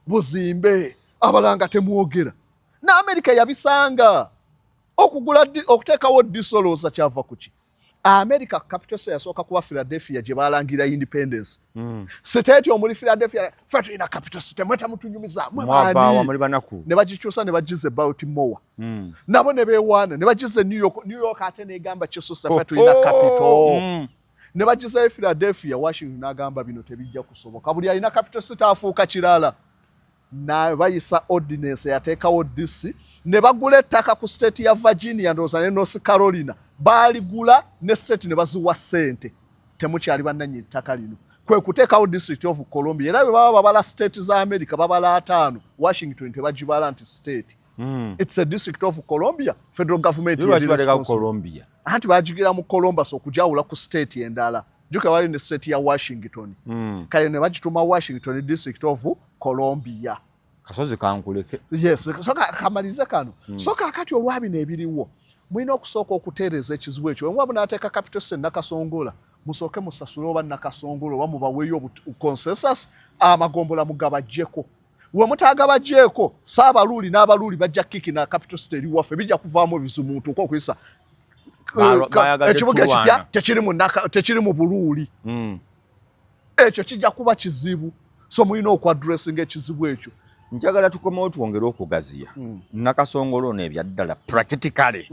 Buzimbe abalanga temwogera. Na America yabisanga okuteekawo disolooza kyava kuki. America capital city yasooka kuba Philadelphia gye balangira independence. State omuli Philadelphia ffe tulina capital city mweta mutunyumiza mwani ne bagikyusa ne bagize Baltimore. Nabo ne beewaana ne bagize New York ate negamba kisusa ffe tulina capital. Ne bagize Philadelphia, Washington n'agamba bino tebijja kusoboka. Buli alina capital city afuuka kirala. Na bayisa ordinance yateekawo DC ne bagula ettaka ku state ya Virginia ndowooza ne North Carolina. Baaligula ne state ne baziwa ssente. Temukyali bannannyini ttaka lino. Kwe kuteekawo District of Columbia. Era bwe baba babala state za America babala 5. Washington tebagibala nti state. It's a District of Columbia. Federal government is Columbia. Anti bagigira mu Columbus okujawula ku state endala. Juka wali ne state ya Washington. Kale ne bagituma Washington District of Columbia. Kasozi kankuleke. Yes, soka kamalize kano. Soka akati olwabi nebiriwo. Mwina okusooka okuteereza ekizibu ekyo. Mwabu n'ateeka capital city Nakasongola. Musooke musasule oba Nakasongola oba mubaweeyo consensus amagombola mugabajjeko. We mutagabajjeko Saabaluuli n'abaluuli bajja kiki na capital city eri waffe bijja kuvaamu ebizibu muntu okuyisa ekibuga ekipya tekiri mu Buluuli. Ekyo kijja kuba kizibu. So mulina okwadressinga ekizibu ekyo. Njagala tukomewo twongere okugaziya. Nakasongola ono ebyaddala practically.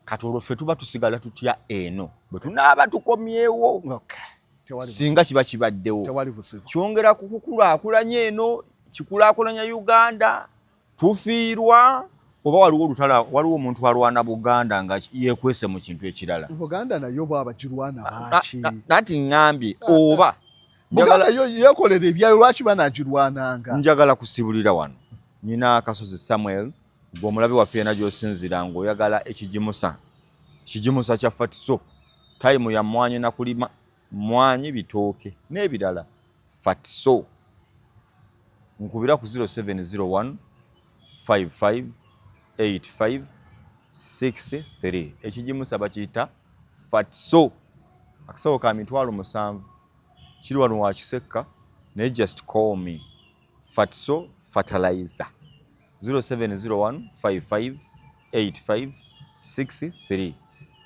Kati olwo ffe tuba tusigala tutya eno bwe tunaaba tukomyewo. Singa kiba kibaddewo. Kyongera kukulaakulanya eno, kikulaakulanya Uganda, tufiirwa. Oba waliwo omuntu alwana Buganda nga yeekwese mu kintu ekirala. Buganda nayo bwaba girwana baaki. Nati ngambye oba Buganda yo yeekolera ebyayo lwaki banagirwananga. Njagala kusibulira wano. Nina Kasozi Samuel gw'omulabe waffe yena gy'osinzira ng'oyagala ekigimusa. Kigimusa kya Fatiso. Time ya mwanyi na kulima mwanyi bitooke n'ebirala. Fatiso. Nkubira ku 0701 55 85 63. Ekigimusa bakiyita Fatiso. Akasawo ka mitwalo 7. Kiri wano wa Kisekka ne just call me. Fatiso fertilizer. 0701 55 85 63.